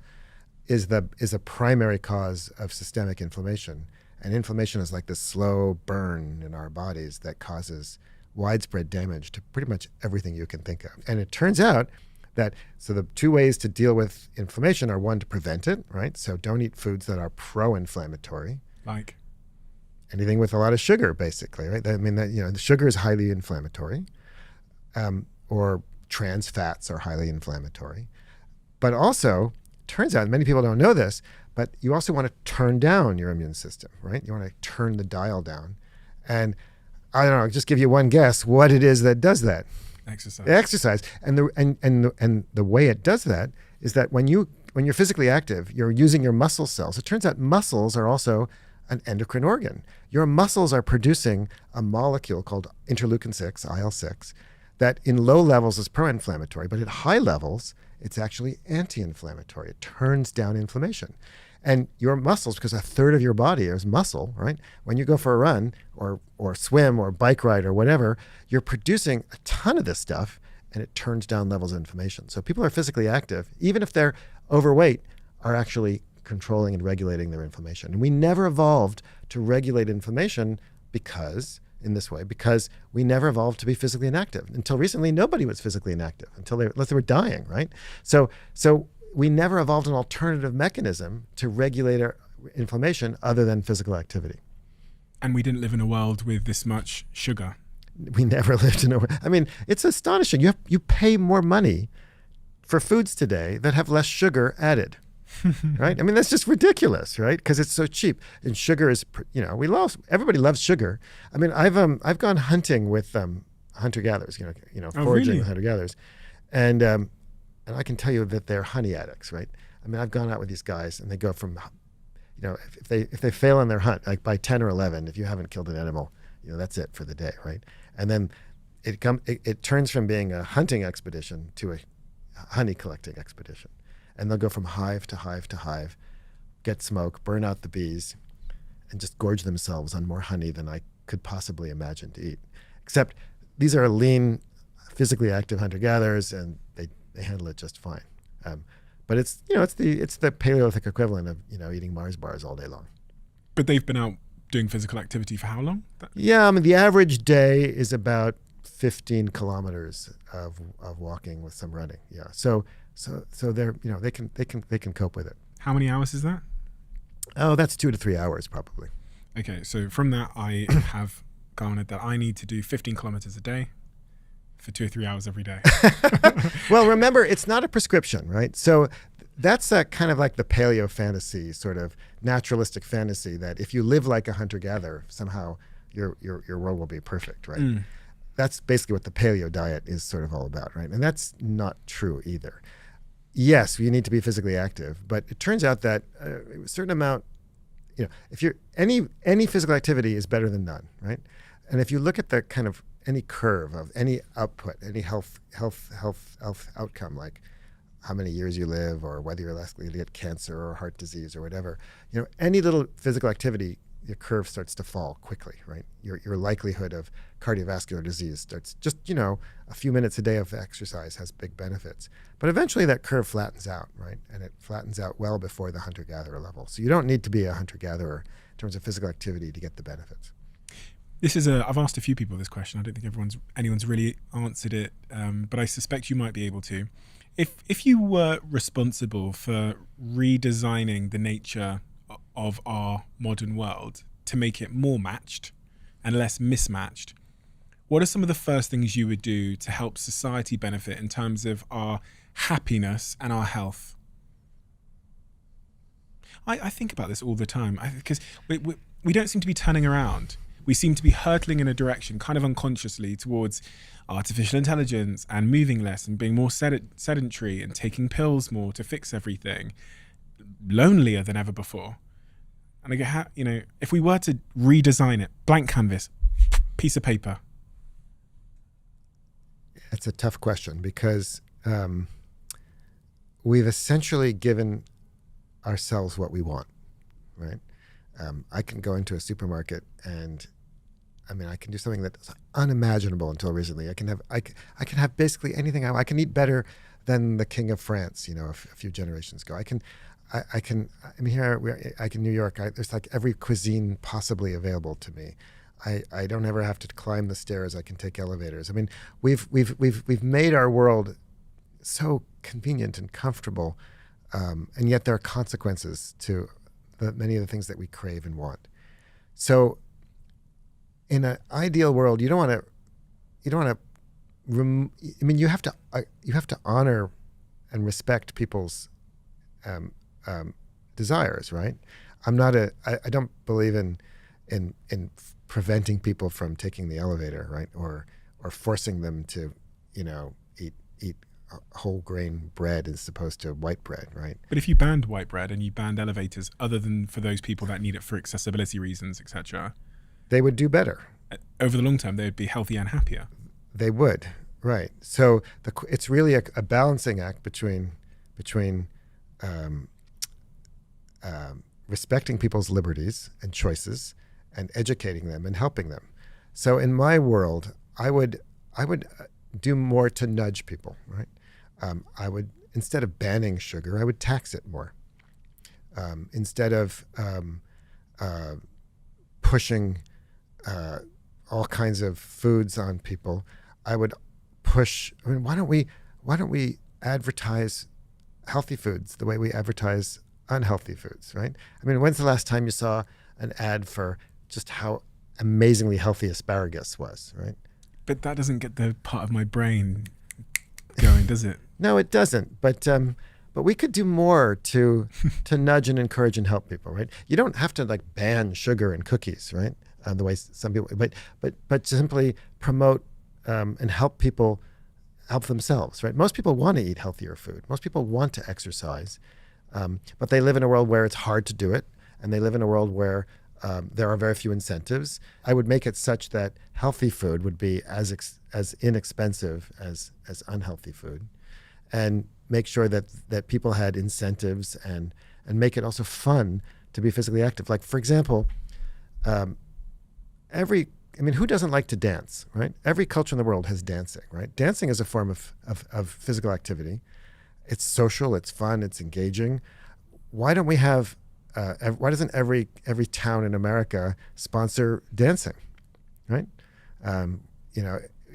is a primary cause of systemic inflammation. And inflammation is like this slow burn in our bodies that causes widespread damage to pretty much everything you can think of. And it turns out that, so the two ways to deal with inflammation are, one, to prevent it, right? So don't eat foods that are pro-inflammatory. Like? Anything with a lot of sugar, basically, right? The sugar is highly inflammatory, or trans fats are highly inflammatory. But also, turns out, many people don't know this, but you also want to turn down your immune system, right? You want to turn the dial down. And I don't know, I'll just give you one guess what it is that does that. Exercise. And the way it does that is that when you're physically active, you're using your muscle cells. It turns out muscles are also an endocrine organ. Your muscles are producing a molecule called interleukin-6, IL-6, that in low levels is pro-inflammatory, but at high levels, it's actually anti-inflammatory. It turns down inflammation. And your muscles, because a third of your body is muscle, right? When you go for a run or swim or bike ride or whatever, you're producing a ton of this stuff, and it turns down levels of inflammation. So people who are physically active, even if they're overweight, are actually controlling and regulating their inflammation. And we never evolved to regulate inflammation because we never evolved to be physically inactive. Until recently, nobody was physically inactive unless they were dying, right? So we never evolved an alternative mechanism to regulate our inflammation other than physical activity. And we didn't live in a world with this much sugar. We never lived in a world. I mean, it's astonishing. You pay more money for foods today that have less sugar added. Right? I mean, that's just ridiculous, right? Because it's so cheap. And sugar is, everybody loves sugar. I mean, I've gone hunting with hunter-gatherers, foraging with hunter-gatherers. And I can tell you that they're honey addicts, right? I mean, I've gone out with these guys and they go from, if they fail in their hunt, like by 10 or 11, if you haven't killed an animal, that's it for the day, right? And then it turns from being a hunting expedition to a honey collecting expedition. And they'll go from hive to hive to hive, get smoke, burn out the bees, and just gorge themselves on more honey than I could possibly imagine to eat. Except these are lean, physically active hunter-gatherers, and they handle it just fine. But it's the Paleolithic equivalent of eating Mars bars all day long. But they've been out doing physical activity for how long? Yeah, I mean the average day is about 15 kilometers of walking with some running. Yeah, so they're they can cope with it. How many hours is that? Oh, that's 2 to 3 hours probably. Okay, so from that I have garnered that I need to do 15 kilometers a day for 2 or 3 hours every day. Well, remember, it's not a prescription, right? So that's a kind of like the paleo fantasy, sort of naturalistic fantasy that if you live like a hunter-gatherer, somehow your world will be perfect, right? Mm. That's basically what the paleo diet is sort of all about, right? And that's not true either. Yes, you need to be physically active, but it turns out that a certain amount, if you're any physical activity is better than none, right? And if you look at the kind of any curve of any output, any health outcome, like how many years you live or whether you're less likely to get cancer or heart disease or whatever, any little physical activity, your curve starts to fall quickly, right? Your likelihood of cardiovascular disease starts just, a few minutes a day of exercise has big benefits. But eventually that curve flattens out, right? And it flattens out well before the hunter-gatherer level. So you don't need to be a hunter-gatherer in terms of physical activity to get the benefits. I've asked a few people this question. I don't think anyone's really answered it, but I suspect you might be able to. If you were responsible for redesigning the nature of our modern world to make it more matched and less mismatched, what are some of the first things you would do to help society benefit in terms of our happiness and our health? I think about this all the time because we don't seem to be turning around. We seem to be hurtling in a direction kind of unconsciously towards artificial intelligence and moving less and being more sedentary and taking pills more to fix everything, lonelier than ever before. And I go, if we were to redesign it, blank canvas, piece of paper. It's a tough question because we've essentially given ourselves what we want, right? I can go into a supermarket and I can do something that's unimaginable until recently. I can have basically anything I can eat better than the King of France, a few generations ago. I can New York, there's like every cuisine possibly available to me. I don't ever have to climb the stairs. I can take elevators. I mean, we've made our world so convenient and comfortable, and yet there are consequences to many of the things that we crave and want. So, in an ideal world, you have to honor and respect people's desires, right? I don't believe in preventing people from taking the elevator, right? Or forcing them to, eat whole grain bread as opposed to white bread, right? But if you banned white bread and you banned elevators other than for those people that need it for accessibility reasons, etc., they would do better. Over the long term, they would be healthier and happier. They would. Right. So it's really a balancing act between um, respecting people's liberties and choices, and educating them and helping them. So in my world, I would do more to nudge people. Right. I would, instead of banning sugar, I would tax it more. Instead of pushing all kinds of foods on people, I would push. I mean, why don't we advertise healthy foods the way we advertise unhealthy foods, right? I mean, when's the last time you saw an ad for just how amazingly healthy asparagus was, right? But that doesn't get the part of my brain going, does it? No, it doesn't. But we could do more to nudge and encourage and help people, right? You don't have to like ban sugar in cookies, right? The way some people, but simply promote and help people help themselves, right? Most people want to eat healthier food. Most people want to exercise, but they live in a world where it's hard to do it, and they live in a world where there are very few incentives. I would make it such that healthy food would be as inexpensive as unhealthy food, and make sure that people had incentives, and make it also fun to be physically active. Like, for example, who doesn't like to dance, right? Every culture in the world has dancing, right? Dancing is a form of physical activity. It's social, it's fun, it's engaging. Why don't we have, why doesn't every town in America sponsor dancing, right?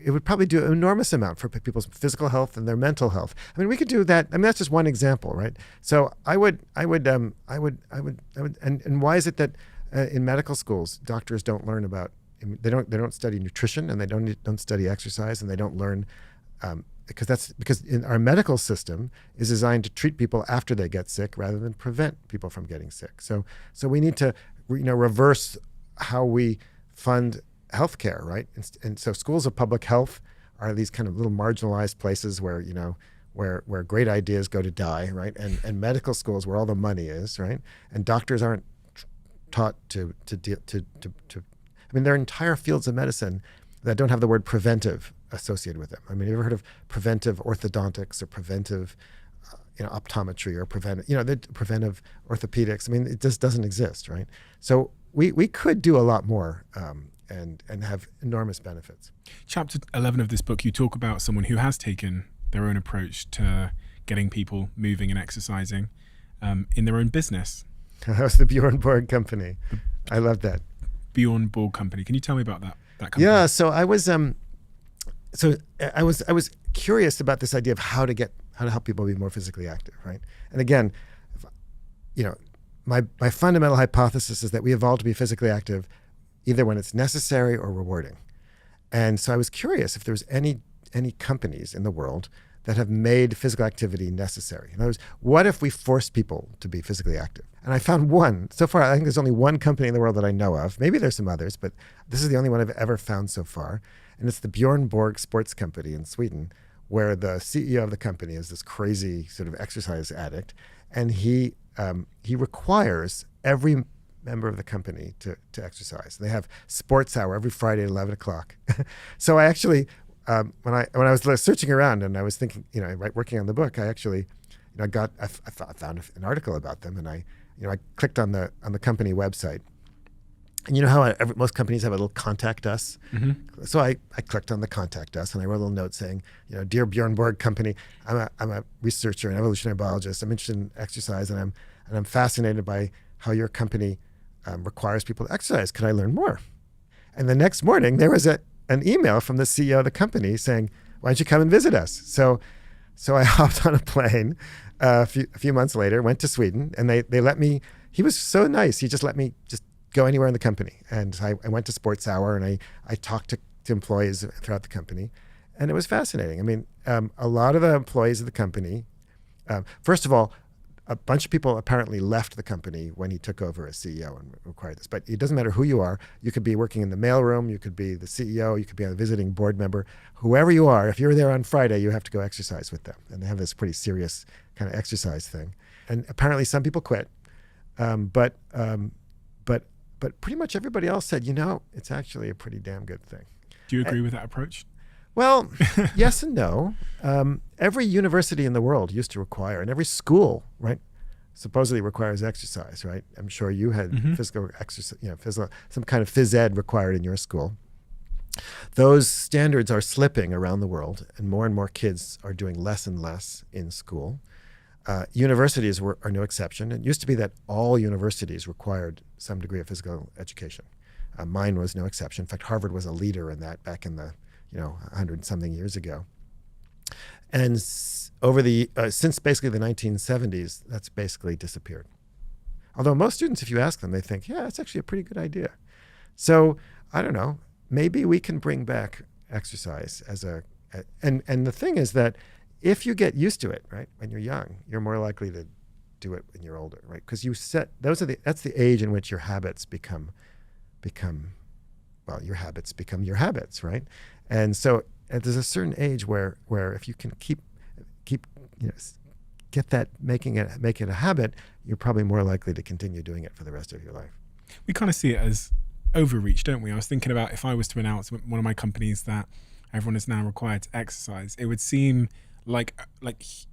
It would probably do an enormous amount for people's physical health and their mental health. I mean, we could do that. I mean, that's just one example, right? So I would, and why is it that in medical schools, doctors don't learn about, they don't study nutrition, and they don't study exercise, and they don't learn, because in our medical system is designed to treat people after they get sick rather than prevent people from getting sick. So we need to reverse how we fund healthcare, right? And so schools of public health are these kind of little marginalized places where where great ideas go to die, right? And medical schools where all the money is, right? And doctors aren't taught to I mean, there are entire fields of medicine that don't have the word preventive associated with them. I mean, have you ever heard of preventive orthodontics or preventive optometry or preventive orthopedics? I mean, it just doesn't exist, right? So we could do a lot more and have enormous benefits. Chapter 11 of this book, you talk about someone who has taken their own approach to getting people moving and exercising in their own business. That was the Bjorn Borg company. I love that. Bjorn Borg company. Can you tell me about that company? Yeah, so I was I was curious about this idea of how to help people be more physically active, right? And again, my fundamental hypothesis is that we evolved to be physically active either when it's necessary or rewarding. And so I was curious if there was any companies in the world that have made physical activity necessary. In other words, what if we forced people to be physically active? And I found one. So far, I think there's only one company in the world that I know of. Maybe there's some others, but this is the only one I've ever found so far. And it's the Bjorn Borg Sports Company in Sweden, where the CEO of the company is this crazy sort of exercise addict. And he requires every member of the company to exercise. They have sports hour every Friday at 11 o'clock. So I actually, when I was searching around and I was thinking, working on the book, I actually, I found an article about them, and I clicked on the company website. And you know how most companies have a little contact us? Mm-hmm. So I clicked on the contact us, and I wrote a little note saying, Dear Bjorn Borg Company, I'm a researcher and evolutionary biologist. I'm interested in exercise, and I'm fascinated by how your company requires people to exercise. Could I learn more? And the next morning, there was an email from the CEO of the company saying, why don't you come and visit us? So I hopped on a plane a few months later, went to Sweden, and they let me. He was so nice. He just let me just go anywhere in the company. And I went to Sports Hour, and I talked to employees throughout the company, and it was fascinating. I mean, a lot of the employees of the company, first of all, a bunch of people apparently left the company when he took over as CEO and required this. But it doesn't matter who you are. You could be working in the mailroom. You could be the CEO. You could be a visiting board member. Whoever you are, if you're there on Friday, you have to go exercise with them. And they have this pretty serious kind of exercise thing. And apparently some people quit. But pretty much everybody else said, it's actually a pretty damn good thing. Do you agree with that approach? Well, yes and no. Every university in the world used to require, and every school, right, supposedly requires exercise, right? I'm sure you had physical exercise, some kind of phys ed required in your school. Those standards are slipping around the world, and more kids are doing less and less in school. Universities are no exception. It used to be that all universities required some degree of physical education. Mine was no exception. In fact, Harvard was a leader in that back in the 100-something years ago. And since basically the 1970s, that's basically disappeared. Although most students, if you ask them, they think, yeah, it's actually a pretty good idea. So I don't know, maybe we can bring back exercise and the thing is that if you get used to it, right, when you're young, you're more likely to do it when you're older, right? Because that's the age in which your habits become your habits, right? And so there's a certain age where if you can keep get that, make it a habit, you're probably more likely to continue doing it for the rest of your life. We kind of see it as overreach, don't we? I was thinking about if I was to announce one of my companies that everyone is now required to exercise, it would seem like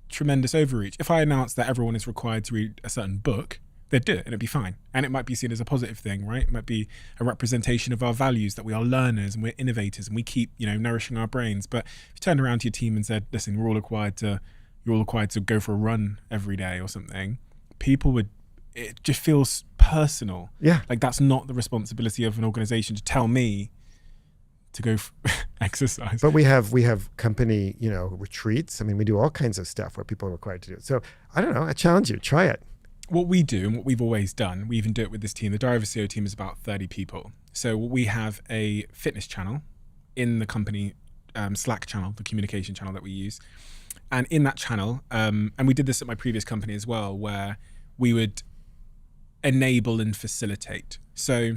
tremendous overreach. If I announced that everyone is required to read a certain book, they'd do it and it'd be fine. And it might be seen as a positive thing, right? It might be a representation of our values, that we are learners and we're innovators and we keep, nourishing our brains. But if you turned around to your team and said, listen, you're all required to go for a run every day or something, it just feels personal. Yeah. Like that's not the responsibility of an organization to tell me to go exercise. But we have company, retreats. I mean, we do all kinds of stuff where people are required to do it. So I don't know, I challenge you, try it. What we do and what we've always done, we even do it with this team, the Driver CEO team is about 30 people. So we have a fitness channel in the company Slack channel, the communication channel that we use. And in that channel, and we did this at my previous company as well, where we would enable and facilitate. So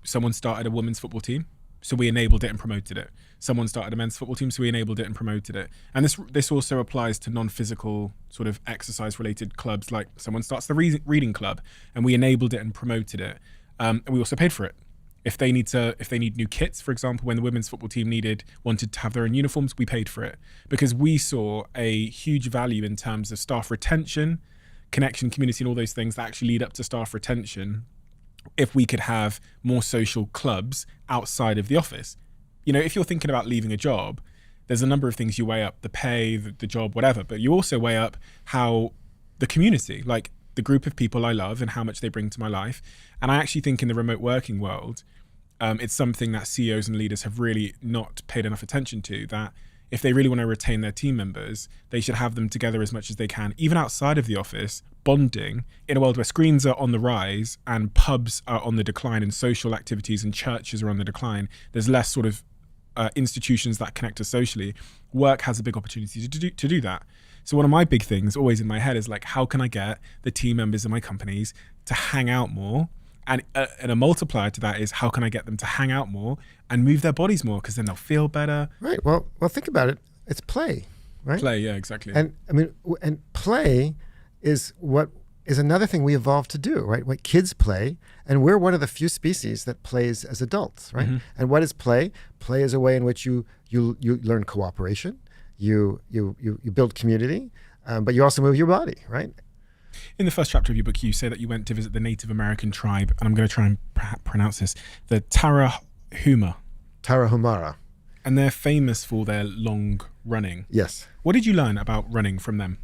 someone started a women's football team, so we enabled it and promoted it. Someone started a men's football team, so we enabled it and promoted it. And this also applies to non-physical sort of exercise-related clubs, like someone starts the reading club, and we enabled it and promoted it. And we also paid for it. If they need new kits, for example, when the women's football team wanted to have their own uniforms, we paid for it because we saw a huge value in terms of staff retention, connection, community, and all those things that actually lead up to staff retention. If we could have more social clubs outside of the office, if you're thinking about leaving a job, there's a number of things you weigh up: the pay, the job, whatever. But you also weigh up how the community, like the group of people I love and how much they bring to my life. And I actually think in the remote working world, it's something that CEOs and leaders have really not paid enough attention to, that if they really want to retain their team members, they should have them together as much as they can, even outside of the office, bonding in a world where screens are on the rise and pubs are on the decline and social activities and churches are on the decline. There's less sort of institutions that connect us socially. Work has a big opportunity to do that. So one of my big things always in my head is like, how can I get the team members of my companies to hang out more? And a multiplier to that is, how can I get them to hang out more and move their bodies more? Because then they'll feel better. Right. Well, think about it. It's play, right? Play, yeah, exactly. And I mean, and play is another thing we evolved to do, right? What kids play, and we're one of the few species that plays as adults, right? Mm-hmm. And what is play? Play is a way in which you learn cooperation, you build community, but you also move your body, right? In the first chapter of your book, you say that you went to visit the Native American tribe, and I'm going to try and pronounce this, the Tarahumara. And they're famous for their long running. Yes. What did you learn about running from them?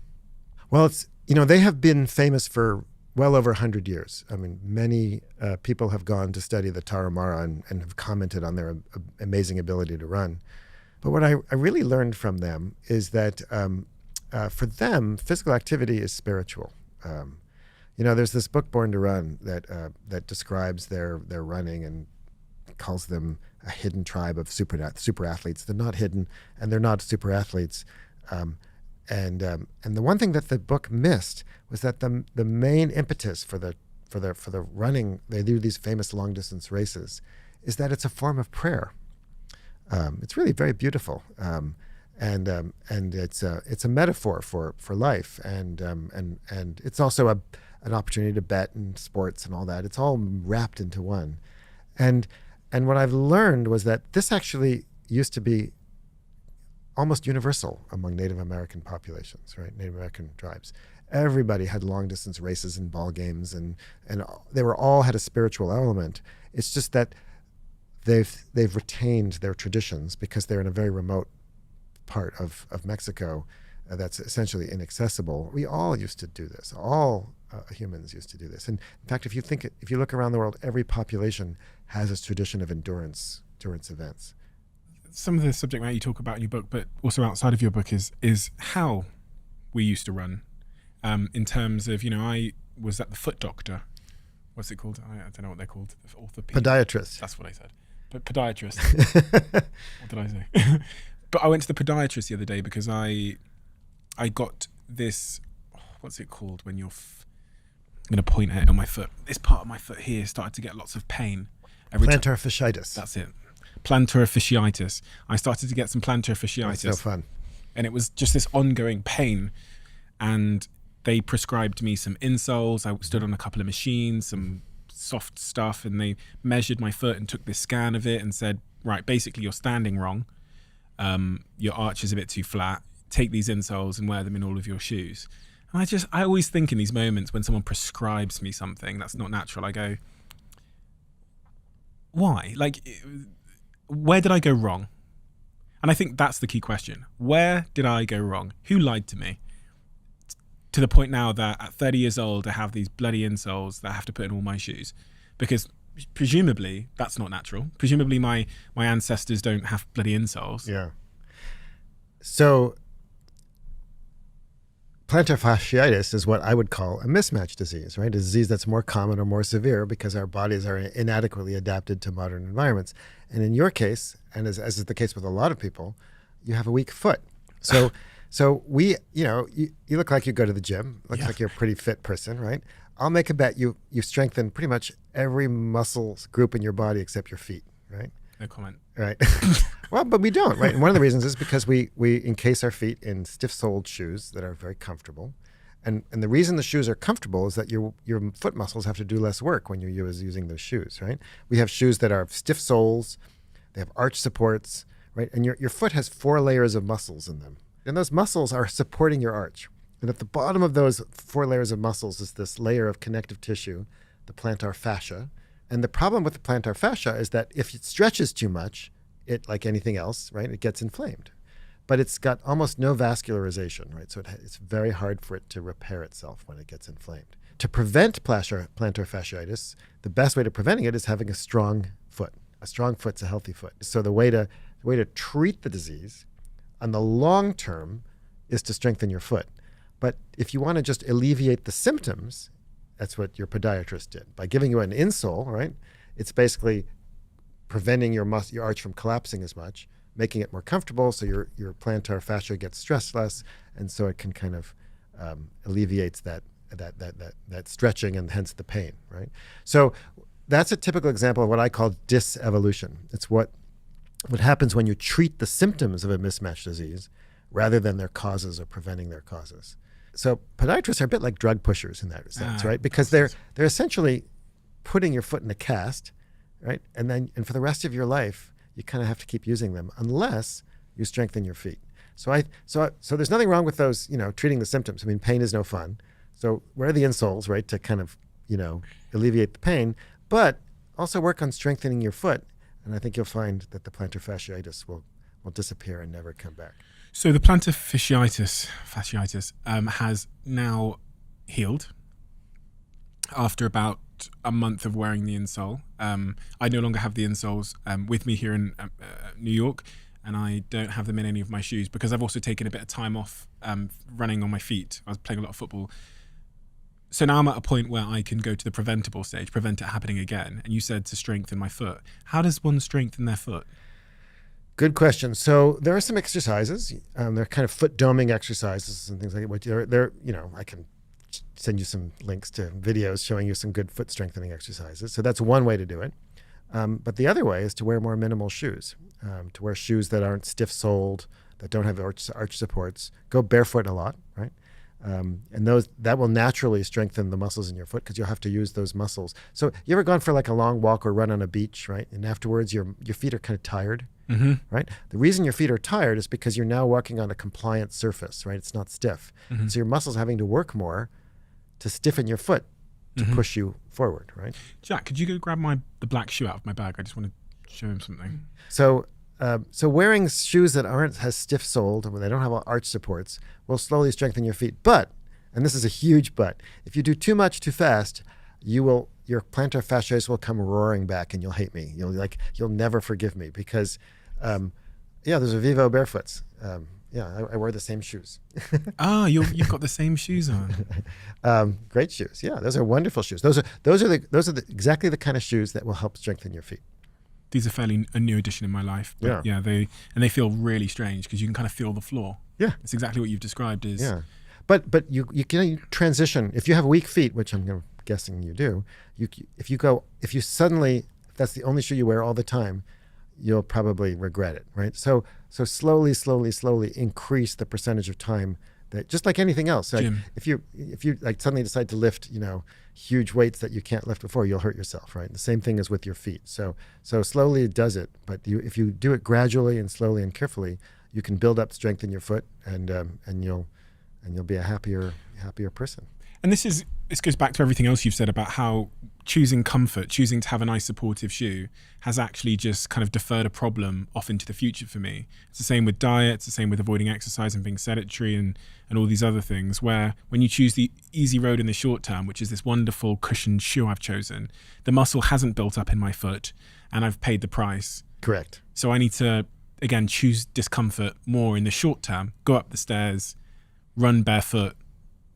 Well, they have been famous for well over 100 years. I mean, many people have gone to study the Tarahumara and have commented on their amazing ability to run. But what I really learned from them is that for them, physical activity is spiritual. There's this book, Born to Run, that describes their running and calls them a hidden tribe of super athletes. They're not hidden, and they're not super athletes. And the one thing that the book missed was that the main impetus for the running, they do these famous long distance races, is that it's a form of prayer. It's really very beautiful. And it's a metaphor for life, and it's also an opportunity to bet and sports and all that. It's all wrapped into one, and what I've learned was that this actually used to be almost universal among Native American populations, right? Native American tribes. Everybody had long distance races and ball games, and they were all had a spiritual element. It's just that they've retained their traditions because they're in a very remote part of Mexico that's essentially inaccessible. We all used to do this. All humans used to do this. And in fact, if you look around the world, every population has a tradition of endurance events. Some of the subject matter you talk about in your book, but also outside of your book, is how we used to run. In terms of, I was at the foot doctor. What's it called? I don't know what they're called. Orthopedic. Podiatrist. That's what I said. But podiatrist. What did I say? But I went to the podiatrist the other day because I got this, what's it called when you're, I'm going to point at it on my foot. This part of my foot here started to get lots of pain. Plantar fasciitis. That's it. Plantar fasciitis. I started to get some plantar fasciitis. That's no fun. And it was just this ongoing pain. And they prescribed me some insoles. I stood on a couple of machines, some soft stuff, and they measured my foot and took this scan of it and said, right, basically you're standing wrong. Your arch is a bit too flat. Take these insoles and wear them in all of your shoes. And I always think in these moments when someone prescribes me something that's not natural, I go, why? Like, where did I go wrong? And I think that's the key question. Where did I go wrong? Who lied to me? To the point now that at 30 years old, I have these bloody insoles that I have to put in all my shoes. Because presumably that's not natural. Presumably my ancestors don't have bloody insoles. Yeah. So plantar fasciitis is what I would call a mismatch disease, right? A disease that's more common or more severe because our bodies are inadequately adapted to modern environments. And in your case, and as is the case with a lot of people, you have a weak foot. So we, you look like you go to the gym. Looks like you're a pretty fit person, right? I'll make a bet you strengthen pretty much every muscle group in your body except your feet, right? No comment. Right. Well, but we don't, right? And one of the reasons is because we encase our feet in stiff-soled shoes that are very comfortable. And the reason the shoes are comfortable is that your foot muscles have to do less work when you're using those shoes, right? We have shoes that are stiff soles, they have arch supports, right? And your foot has 4 layers of muscles in them. And those muscles are supporting your arch. And at the bottom of those 4 layers of muscles is this layer of connective tissue, the plantar fascia. And the problem with the plantar fascia is that if it stretches too much, it, like anything else, right, it gets inflamed. But it's got almost no vascularization, right? So it's very hard for it to repair itself when it gets inflamed. To prevent plantar fasciitis, the best way to preventing it is having a strong foot. A strong foot's a healthy foot. So the way to treat the disease on the long term is to strengthen your foot. But if you want to just alleviate the symptoms, that's what your podiatrist did. By giving you an insole, right, it's basically preventing your arch from collapsing as much, making it more comfortable so your plantar fascia gets stressed less, and so it can kind of alleviates that stretching and hence the pain, right? So that's a typical example of what I call dysevolution. It's what happens when you treat the symptoms of a mismatched disease rather than their causes or preventing their causes. So podiatrists are a bit like drug pushers in that sense, right? Because they're essentially putting your foot in a cast, right? And for the rest of your life, you kind of have to keep using them unless you strengthen your feet. So there's nothing wrong with those, treating the symptoms. I mean, pain is no fun. So wear the insoles, right, to kind of, alleviate the pain, but also work on strengthening your foot. And I think you'll find that the plantar fasciitis will disappear and never come back. So the plantar fasciitis has now healed after about a month of wearing the insole. I no longer have the insoles with me here in New York, and I don't have them in any of my shoes because I've also taken a bit of time off running on my feet. I was playing a lot of football. So now I'm at a point where I can go to the preventable stage, prevent it happening again. And you said to strengthen my foot. How does one strengthen their foot? Good question. So there are some exercises. They're kind of foot doming exercises and things like that. They're I can send you some links to videos showing you some good foot strengthening exercises. So that's one way to do it. But the other way is to wear more minimal shoes, to wear shoes that aren't stiff-soled, that don't have arch supports. Go barefoot a lot, right? And that will naturally strengthen the muscles in your foot because you'll have to use those muscles. So you ever gone for like a long walk or run on a beach, right? And afterwards your feet are kind of tired. right? The reason your feet are tired is because you're now walking on a compliant surface, right? It's not stiff. So your muscles are having to work more to stiffen your foot to push you forward, right? Jack, could you go grab the black shoe out of my bag? I just want to show him something. So wearing shoes that aren't as stiff soled, where they don't have arch supports, will slowly strengthen your feet. But, and this is a huge but, if you do too much too fast, your plantar fasciitis will come roaring back, and you'll hate me. You'll never forgive me because, those are Vivo barefoots. I wear the same shoes. You've got the same shoes on. Great shoes. Yeah, those are wonderful shoes. Those are exactly the kind of shoes that will help strengthen your feet. These are fairly a new addition in my life. But they feel really strange because you can kind of feel the floor. Yeah, it's exactly what you've described. But you can transition if you have weak feet, which I'm guessing you do. If that's the only shoe you wear all the time, you'll probably regret it, right? So slowly increase the percentage of time that, just like anything else. Like if you like suddenly decide to lift, huge weights that you can't lift before, you'll hurt yourself, right? The same thing is with your feet. So slowly it does it, but if you do it gradually and slowly and carefully, you can build up strength in your foot, and you'll be a happier person. And this goes back to everything else you've said about how choosing comfort, choosing to have a nice supportive shoe has actually just kind of deferred a problem off into the future for me. It's the same with diet, it's the same with avoiding exercise and being sedentary and all these other things, where when you choose the easy road in the short term, which is this wonderful cushioned shoe I've chosen, the muscle hasn't built up in my foot and I've paid the price. Correct. So I need to, again, choose discomfort more in the short term, go up the stairs, run barefoot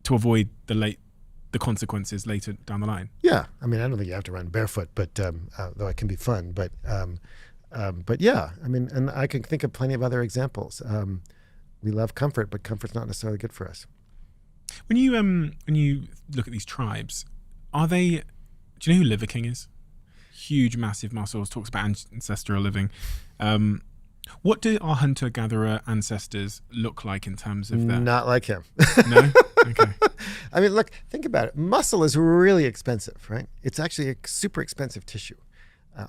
to avoid the consequences later down the line. Yeah, I mean, I don't think you have to run barefoot, but though it can be fun. But yeah, I mean, and I can think of plenty of other examples. We love comfort, but comfort's not necessarily good for us. When you look at these tribes, do you know who Liver King is? Huge, massive muscles. Talks about ancestral living. What do our hunter-gatherer ancestors look like in terms of that? Not like him. No? Okay. I mean, look, think about it. Muscle is really expensive, right? It's actually a super expensive tissue.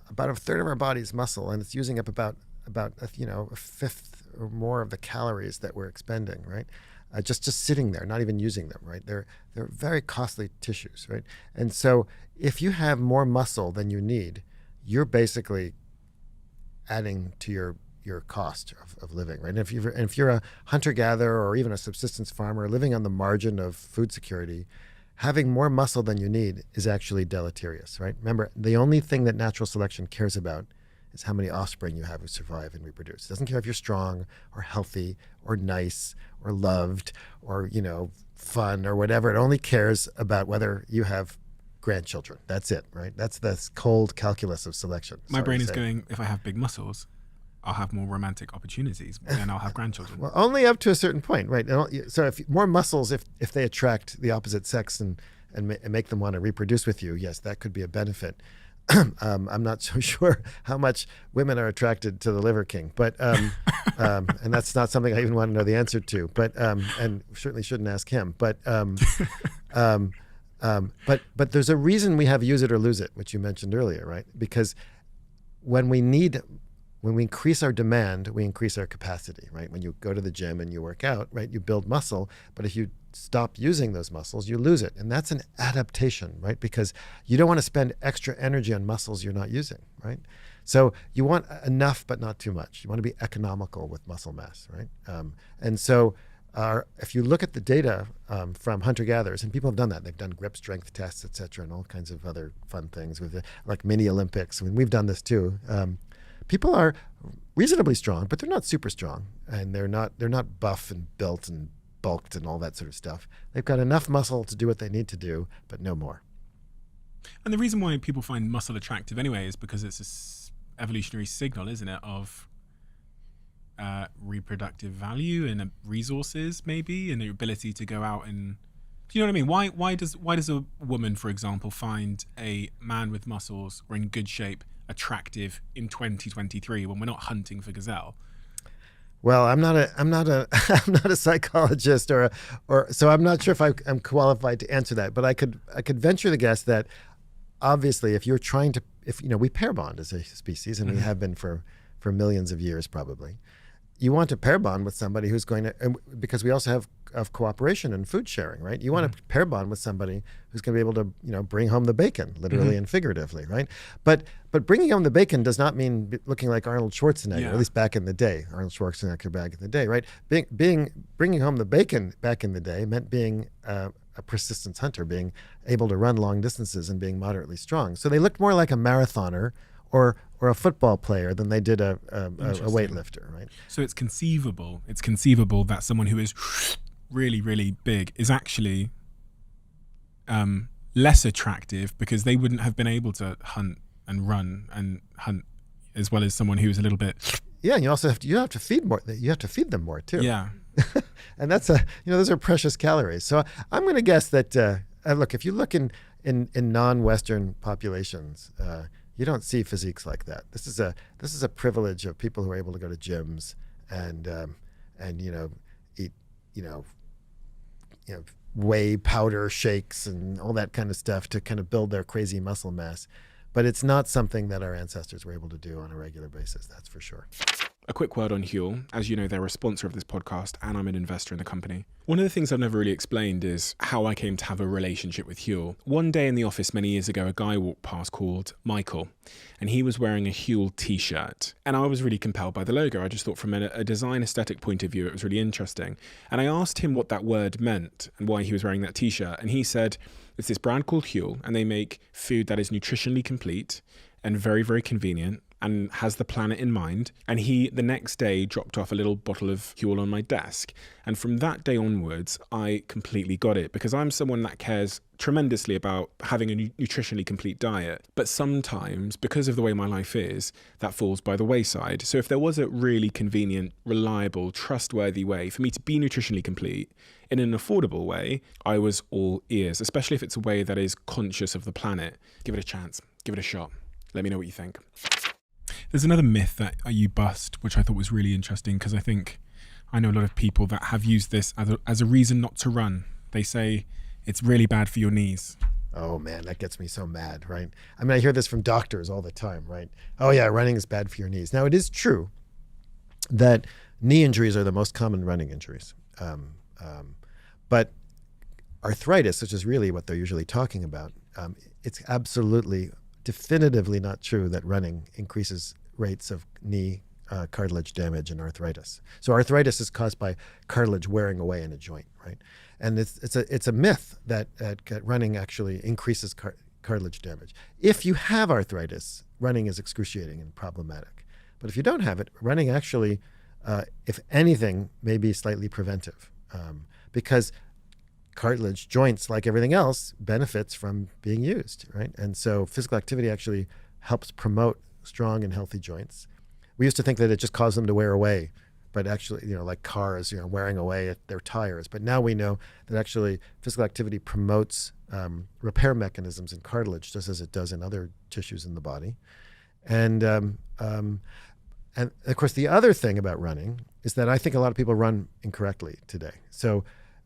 About a third of our body is muscle, and it's using up about a fifth or more of the calories that we're expending, right? Just sitting there, not even using them, right? They're very costly tissues, right? And so if you have more muscle than you need, you're basically adding to your cost of living, right? And if you're a hunter-gatherer or even a subsistence farmer living on the margin of food security, having more muscle than you need is actually deleterious, right? Remember, the only thing that natural selection cares about is how many offspring you have who survive and reproduce. It doesn't care if you're strong or healthy or nice or loved or, fun or whatever. It only cares about whether you have grandchildren. That's it, right? That's the cold calculus of selection. My brain is going, if I have big muscles, I'll have more romantic opportunities and I'll have grandchildren. Well, only up to a certain point, right? So if more muscles, if they attract the opposite sex and make them want to reproduce with you, yes, that could be a benefit. I'm not so sure how much women are attracted to the Liver King, but and that's not something I even want to know the answer to. But and certainly shouldn't ask him. But there's a reason we have use it or lose it, which you mentioned earlier, right? Because when we increase our demand, we increase our capacity, right? When you go to the gym and you work out, right, you build muscle, but if you stop using those muscles, you lose it. And that's an adaptation, right? Because you don't want to spend extra energy on muscles you're not using, right? So you want enough, but not too much. You want to be economical with muscle mass, right? And so if you look at the data from hunter-gatherers, and people have done that, they've done grip strength tests, et cetera, and all kinds of other fun things with like mini Olympics. I mean, we've done this too. People are reasonably strong, but they're not super strong, and they're not buff and built and bulked and all that sort of stuff. They've got enough muscle to do what they need to do, but no more. And the reason why people find muscle attractive anyway is because it's an evolutionary signal, isn't it, of reproductive value and resources, maybe, and the ability to go out and. Do you know what I mean? Why does a woman, for example, find a man with muscles or in good shape attractive in 2023 when we're not hunting for gazelle? Well, I'm not a psychologist or so I'm not sure if I'm qualified to answer that. But I could venture the guess that obviously if you're trying to we pair bond as a species, and we have been for for millions of years probably. You want to pair bond with somebody who's going to, because we also have cooperation and food sharing, right? You want to pair bond with somebody who's going to be able to, bring home the bacon, literally and figuratively, right? But bringing home the bacon does not mean looking like Arnold Schwarzenegger, at least back in the day. Arnold Schwarzenegger back in the day, right? Bringing home the bacon back in the day meant being a persistence hunter, being able to run long distances and being moderately strong. So they looked more like a marathoner or a football player than they did a weightlifter, right? So it's conceivable that someone who is really, really big is actually less attractive because they wouldn't have been able to hunt and run and hunt as well as someone who is a little bit. Yeah, and you also have to feed more. You have to feed them more too. Yeah, and that's those are precious calories. So I'm going to guess that look, if you look in non-Western populations. You don't see physiques like that. This is a privilege of people who are able to go to gyms and eat whey powder shakes and all that kind of stuff to kind of build their crazy muscle mass. But it's not something that our ancestors were able to do on a regular basis, that's for sure. A quick word on Huel. As you know, they're a sponsor of this podcast and I'm an investor in the company. One of the things I've never really explained is how I came to have a relationship with Huel. One day in the office many years ago, a guy walked past called Michael, and he was wearing a Huel t-shirt. And I was really compelled by the logo. I just thought from a design aesthetic point of view, it was really interesting. And I asked him what that word meant and why he was wearing that t-shirt. And he said, it's this brand called Huel, and they make food that is nutritionally complete and very, very convenient and has the planet in mind. And he, the next day, dropped off a little bottle of Huel on my desk. And from that day onwards, I completely got it because I'm someone that cares tremendously about having a nutritionally complete diet. But sometimes, because of the way my life is, that falls by the wayside. So if there was a really convenient, reliable, trustworthy way for me to be nutritionally complete in an affordable way, I was all ears, especially if it's a way that is conscious of the planet. Give it a chance. Give it a shot. Let me know what you think. There's another myth that you bust, which I thought was really interesting because I know a lot of people that have used this as a reason not to run. They say it's really bad for your knees. Oh man, that gets me so mad, right? I mean, I hear this from doctors all the time, right? Oh yeah, running is bad for your knees. Now it is true that knee injuries are the most common running injuries. But arthritis, which is really what they're usually talking about, it's absolutely definitively not true that running increases rates of knee cartilage damage and arthritis. So arthritis is caused by cartilage wearing away in a joint, right? And it's a myth that running actually increases cartilage damage. If you have arthritis, running is excruciating and problematic. But if you don't have it, running actually, if anything, may be slightly preventive because cartilage, joints, like everything else, benefits from being used, right? And so physical activity actually helps promote strong and healthy joints. We used to think that it just caused them to wear away, but actually, like cars, wearing away at their tires. But now we know that actually physical activity promotes repair mechanisms in cartilage, just as it does in other tissues in the body. And of course, the other thing about running is that I think a lot of people run incorrectly today. So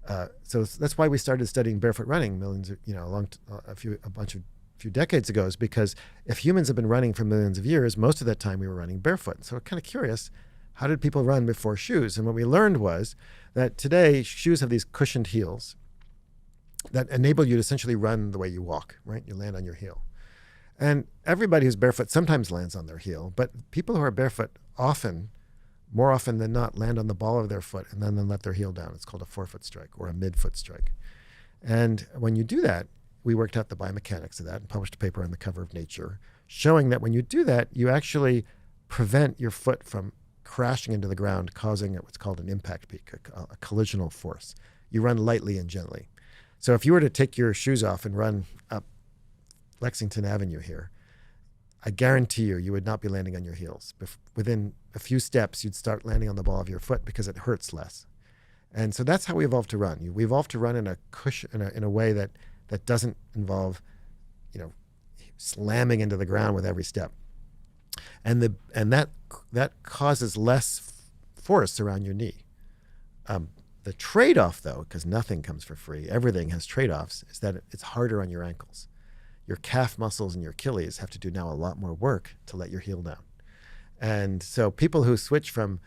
that's why we started studying barefoot running a few decades ago, is because if humans have been running for millions of years, most of that time we were running barefoot. So we're kind of curious, how did people run before shoes? And what we learned was that today shoes have these cushioned heels that enable you to essentially run the way you walk, right? You land on your heel. And everybody who's barefoot sometimes lands on their heel, but people who are barefoot more often than not, land on the ball of their foot and then let their heel down. It's called a forefoot strike or a midfoot strike. And when you do that, we worked out the biomechanics of that and published a paper on the cover of Nature showing that when you do that, you actually prevent your foot from crashing into the ground, causing what's called an impact peak, a collisional force. You run lightly and gently. So if you were to take your shoes off and run up Lexington Avenue here, I guarantee you would not be landing on your heels. Within a few steps, you'd start landing on the ball of your foot because it hurts less. And so that's how we evolved to run. We evolved to run in a cushion, in a way that doesn't involve, slamming into the ground with every step. And that causes less force around your knee. The trade-off, though, because nothing comes for free, everything has trade-offs, is that it's harder on your ankles. Your calf muscles and your Achilles have to do now a lot more work to let your heel down. And so people who switch from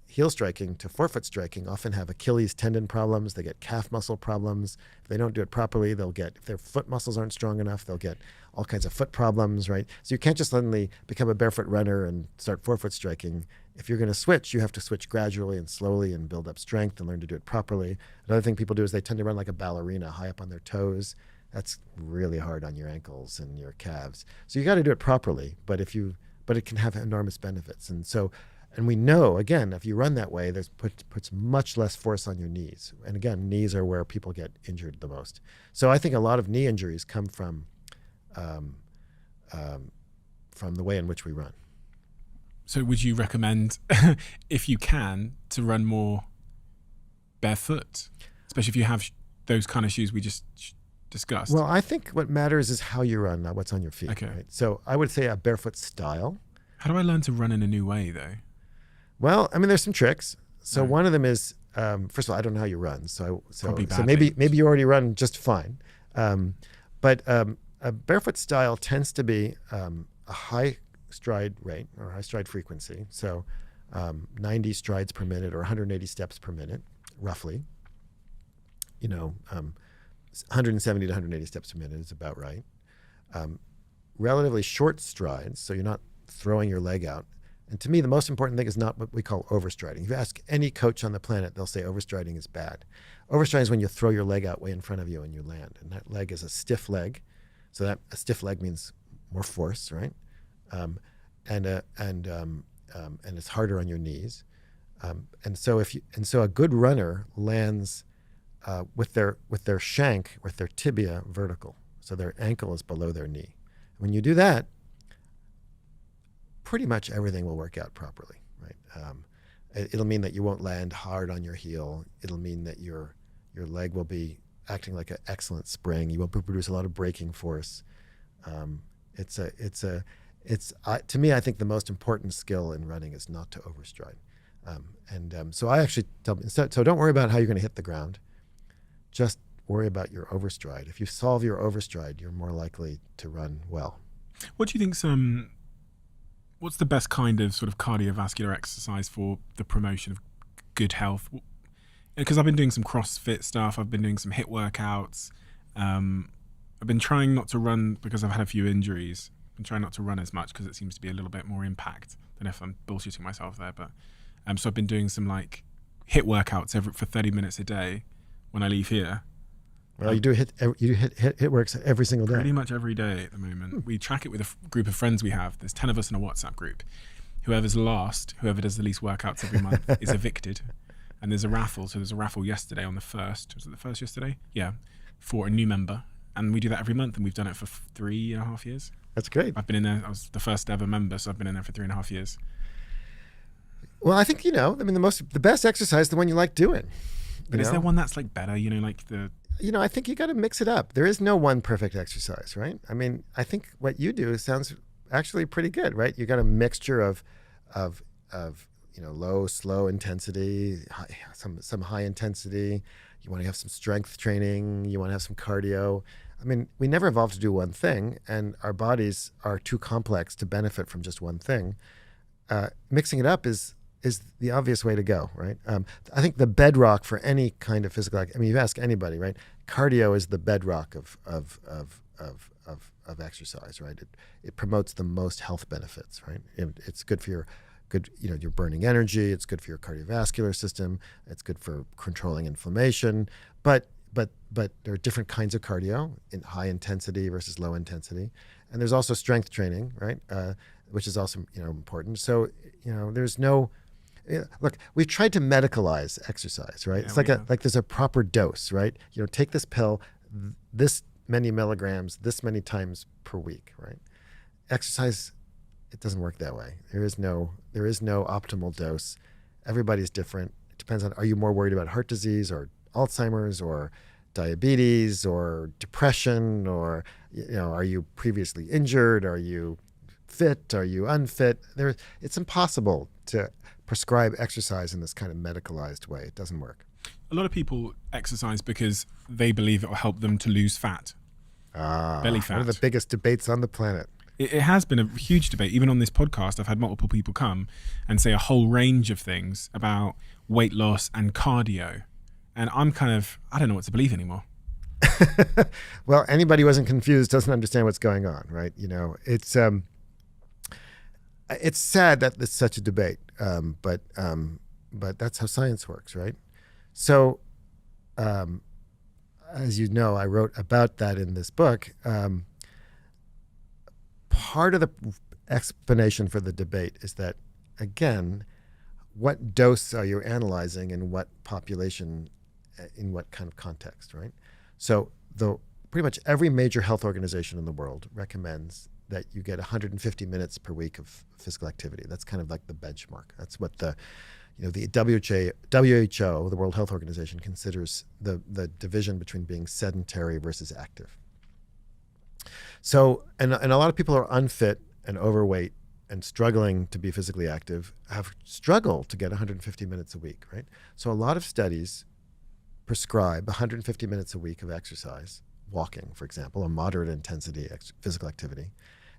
heel striking to forefoot striking often have Achilles tendon problems. They get calf muscle problems. If they don't do it properly, they'll get, if their foot muscles aren't strong enough, they'll get all kinds of foot problems, right? So you can't just suddenly become a barefoot runner and start forefoot striking. If you're going to switch, you have to switch gradually and slowly and build up strength and learn to do it properly. Another thing people do is they tend to run like a ballerina, high up on their toes. That's really hard on your ankles and your calves. So you got to do it properly, but it can have enormous benefits. And we know, again, if you run that way, there's puts much less force on your knees. And again, knees are where people get injured the most. So I think a lot of knee injuries come from the way in which we run. So would you recommend, if you can, to run more barefoot, especially if you have those kind of shoes we just discussed? Well, I think what matters is how you run, not what's on your feet. Okay. Right? So I would say a barefoot style. How do I learn to run in a new way, though? Well, I mean, there's some tricks. So Right. one of them is, first of all, I don't know how you run. So Probably maybe you already run just fine. But a barefoot style tends to be a high stride rate or high stride frequency. So 90 strides per minute or 180 steps per minute, roughly. 170 to 180 steps per minute is about right. Relatively short strides, so you're not throwing your leg out. And to me, the most important thing is not what we call overstriding. If you ask any coach on the planet, they'll say overstriding is bad. Overstriding is when you throw your leg out way in front of you and you land. And that leg is a stiff leg. So that a stiff leg means more force, right? And it's harder on your knees. And so a good runner lands with their shank, with their tibia vertical. So their ankle is below their knee. When you do that, pretty much everything will work out properly, right? It'll mean that you won't land hard on your heel. It'll mean that your leg will be acting like an excellent spring. You won't produce a lot of braking force. To me, I think the most important skill in running is not to overstride. So I actually tell them, so don't worry about how you're going to hit the ground. Just worry about your overstride. If you solve your overstride, you're more likely to run well. What do you think's what's the best kind of sort of cardiovascular exercise for the promotion of good health? Because I've been doing some CrossFit stuff. I've been doing some HIIT workouts. I've been trying not to run because I've had a few injuries. I've been trying not to run as much because it seems to be a little bit more impact than if I'm bullshitting myself there. But so I've been doing some like HIIT workouts for 30 minutes a day when I leave here. Well, you do hit works every single day. Pretty much every day at the moment. We track it with a group of friends we have. There's 10 of us in a WhatsApp group. Whoever does the least workouts every month is evicted. And there's a raffle. So there's a raffle yesterday on the 1st. Was it the 1st yesterday? Yeah. For a new member. And we do that every month. And we've done it for 3.5 years. That's great. I've been in there. I was the first ever member. So I've been in there for 3.5 years. Well, I think, the best exercise is the one you like doing. But is there one that's like better? I think you got to mix it up. There is no one perfect exercise, right? I mean, I think what you do sounds actually pretty good, right? You got a mixture of low, slow intensity, some high intensity. You want to have some strength training. You want to have some cardio. I mean, we never evolved to do one thing, and our bodies are too complex to benefit from just one thing. Mixing it up is the obvious way to go, right? I think the bedrock for any kind of physical, you ask anybody, right? Cardio is the bedrock of exercise, right? It promotes the most health benefits, right? It's good for you're burning energy. It's good for your cardiovascular system. It's good for controlling inflammation. But there are different kinds of cardio, in high intensity versus low intensity, and there's also strength training, right? Which is also important. So there's no. Look, we've tried to medicalize exercise, right? Yeah, it's like there's a proper dose, right? Take this pill, this many milligrams, this many times per week, right? Exercise, it doesn't work that way. There is no optimal dose. Everybody's different. It depends on, are you more worried about heart disease or Alzheimer's or diabetes or depression, or are you previously injured? Are you fit? Are you unfit? It's impossible to prescribe exercise in this kind of medicalized way. It doesn't work. A lot of people exercise because they believe it will help them to lose fat. Belly fat. One of the biggest debates on the planet. It has been a huge debate. Even on this podcast, I've had multiple people come and say a whole range of things about weight loss and cardio. And I'm I don't know what to believe anymore. Well, anybody who wasn't confused doesn't understand what's going on, right? It's sad that it's such a debate, but that's how science works, right? So, as you know, I wrote about that in this book. Part of the explanation for the debate is that, again, what dose are you analyzing in what population, in what kind of context, right? So pretty much every major health organization in the world recommends that you get 150 minutes per week of physical activity. That's kind of like the benchmark. That's what the WHO, the World Health Organization, considers the division between being sedentary versus active. So, and a lot of people are unfit and overweight and struggling to be physically active have struggled to get 150 minutes a week, right? So a lot of studies prescribe 150 minutes a week of exercise, walking, for example, a moderate intensity physical activity,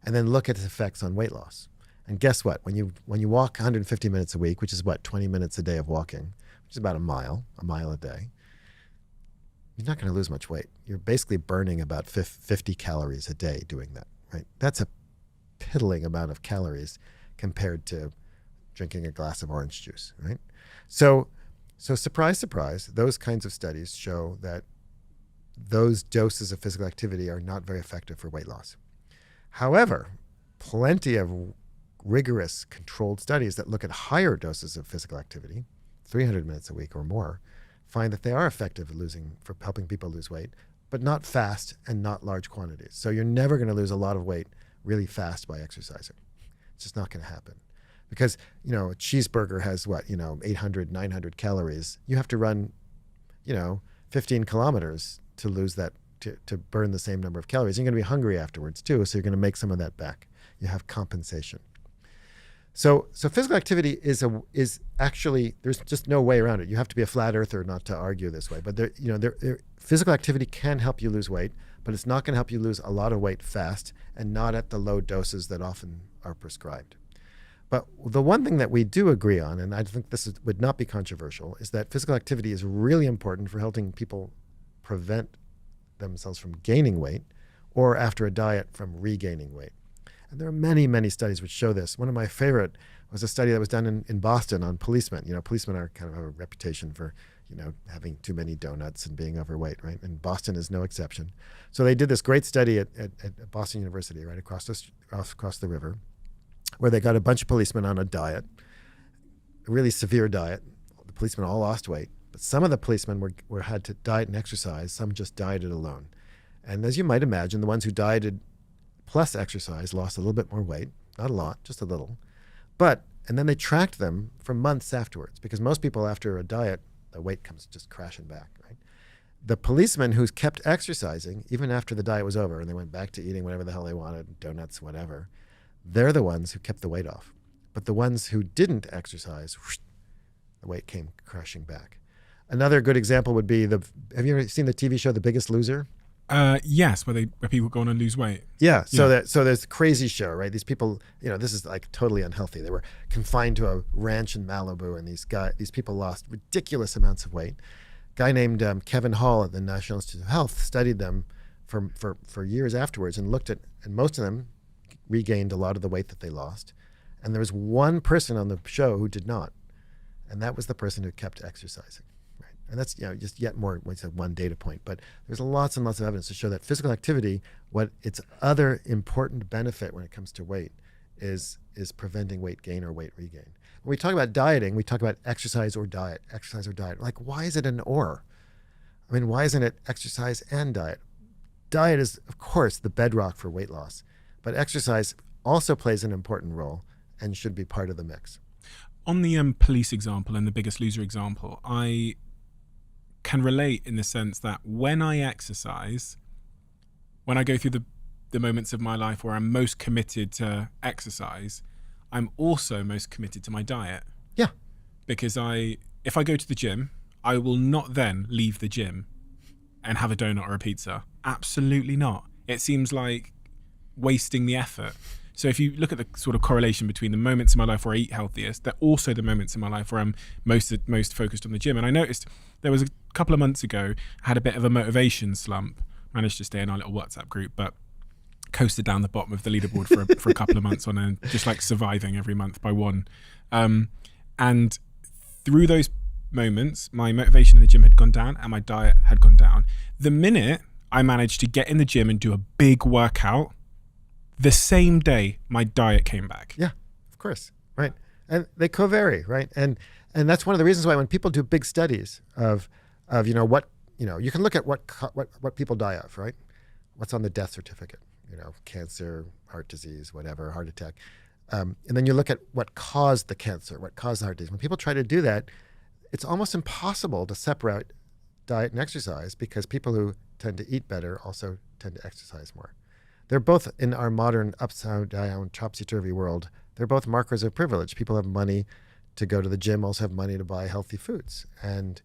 and then look at its effects on weight loss. And guess what? When you walk 150 minutes a week, which is 20 minutes a day of walking, which is about a mile a day, you're not going to lose much weight. You're basically burning about 50 calories a day doing that, right? That's a piddling amount of calories compared to drinking a glass of orange juice, right? So surprise, surprise, those kinds of studies show that those doses of physical activity are not very effective for weight loss. However, plenty of rigorous controlled studies that look at higher doses of physical activity, 300 minutes a week or more, find that they are effective for helping people lose weight, but not fast and not large quantities. So you're never going to lose a lot of weight really fast by exercising. It's just not going to happen. Because, a cheeseburger has 800, 900 calories. You have to run, 15 kilometers to lose that, to burn the same number of calories. You're going to be hungry afterwards too, so you're going to make some of that back. You have compensation. So physical activity is actually, there's just no way around it. You have to be a flat earther not to argue this way. But physical activity can help you lose weight, but it's not going to help you lose a lot of weight fast and not at the low doses that often are prescribed. But the one thing that we do agree on, and I think would not be controversial, is that physical activity is really important for helping people prevent themselves from gaining weight or after a diet from regaining weight. And there are many, many studies which show this. One of my favorite was a study that was done in Boston on policemen. Policemen are kind of have a reputation for, having too many donuts and being overweight, right? And Boston is no exception. So they did this great study at Boston University, right across the river, where they got a bunch of policemen on a diet, a really severe diet. The policemen all lost weight, but some of the policemen had to diet and exercise. Some just dieted alone. And as you might imagine, the ones who dieted plus exercise lost a little bit more weight, not a lot, just a little. And then they tracked them for months afterwards, because most people after a diet, the weight comes just crashing back, right? The policemen who kept exercising, even after the diet was over and they went back to eating whatever the hell they wanted, donuts, whatever, they're the ones who kept the weight off. But the ones who didn't exercise, the weight came crashing back. Another good example would be have you ever seen the TV show The Biggest Loser? Yes, where people go on and lose weight. Yeah, so there's a crazy show, right? These people, this is like totally unhealthy. They were confined to a ranch in Malibu, and these people lost ridiculous amounts of weight. A guy named Kevin Hall at the National Institute of Health studied them for years afterwards and looked at, and most of them regained a lot of the weight that they lost. And there was one person on the show who did not, and that was the person who kept exercising. And that's just yet more, one data point. But there's lots and lots of evidence to show that physical activity, what its other important benefit when it comes to weight is preventing weight gain or weight regain. When we talk about dieting, we talk about exercise or diet. Like, why is it an or? I mean, why isn't it exercise and diet? Diet is, of course, the bedrock for weight loss. But exercise also plays an important role and should be part of the mix. On the police example and the Biggest Loser example, I can relate in the sense that when I exercise, when I go through the moments of my life where I'm most committed to exercise, I'm also most committed to my diet. Yeah. Because if I go to the gym, I will not then leave the gym and have a donut or a pizza. Absolutely not. It seems like wasting the effort. So if you look at the sort of correlation between the moments in my life where I eat healthiest, they're also the moments in my life where I'm most focused on the gym. And I noticed there was a couple of months ago, I had a bit of a motivation slump, managed to stay in our little WhatsApp group, but coasted down the bottom of the leaderboard for a couple of months on just like surviving every month by one. And through those moments, my motivation in the gym had gone down and my diet had gone down. The minute I managed to get in the gym and do a big workout, the same day my diet came back. Yeah, of course, right. And they co-vary, right? And that's one of the reasons why when people do big studies of what you can look at what people die of, right? What's on the death certificate? Cancer, heart disease, whatever, heart attack. And then you look at what caused the cancer, what caused the heart disease. When people try to do that, it's almost impossible to separate diet and exercise because people who tend to eat better also tend to exercise more. They're both, in our modern upside down, topsy-turvy world, they're both markers of privilege. People have money to go to the gym, also have money to buy healthy foods. And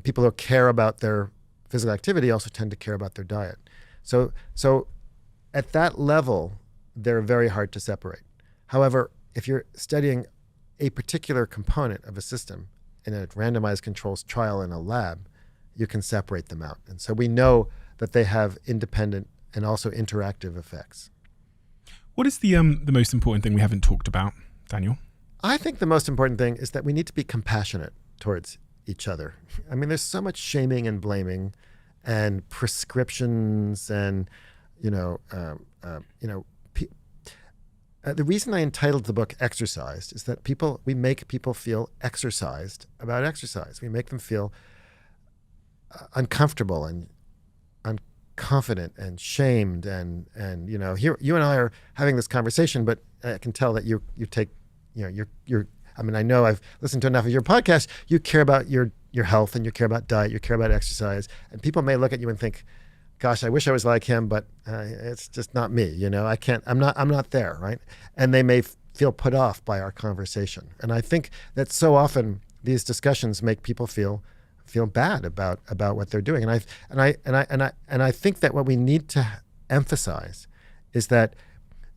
people who care about their physical activity also tend to care about their diet. So at that level, they're very hard to separate. However, if you're studying a particular component of a system in a randomized controls trial in a lab, you can separate them out. And so we know that they have independent and also interactive effects. What is the most important thing we haven't talked about, Daniel? I think the most important thing is that we need to be compassionate towards each other. I mean, there's so much shaming and blaming and prescriptions and, the reason I entitled the book Exercised is that we make people feel exercised about exercise. We make them feel uncomfortable and unconfident and shamed here you and I are having this conversation, but I can tell that you take I know I've listened to enough of your podcast. You care about your health and you care about diet, you care about exercise, and people may look at you and think, gosh, I wish I was like him, but it's just not me. I'm not there, right? And they may feel put off by our conversation. And I think that so often these discussions make people feel bad about what they're doing. And I think that what we need to emphasize is that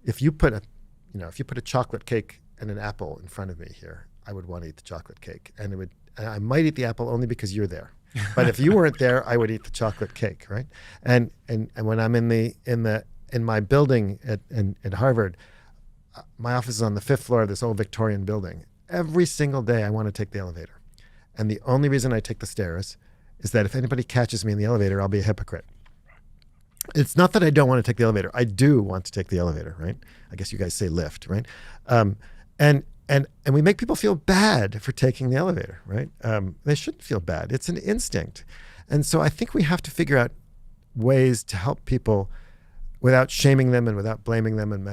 if you put a chocolate cake and an apple in front of me here, I would want to eat the chocolate cake, and I might eat the apple only because you're there. But if you weren't there, I would eat the chocolate cake, right? And when I'm in my building at Harvard, my office is on the 5th floor of this old Victorian building. Every single day I want to take the elevator. And the only reason I take the stairs is that if anybody catches me in the elevator, I'll be a hypocrite. It's not that I don't want to take the elevator. I do want to take the elevator, right? I guess you guys say lift, right? And we make people feel bad for taking the elevator, right? They shouldn't feel bad. It's an instinct. And so I think we have to figure out ways to help people without shaming them and without blaming them and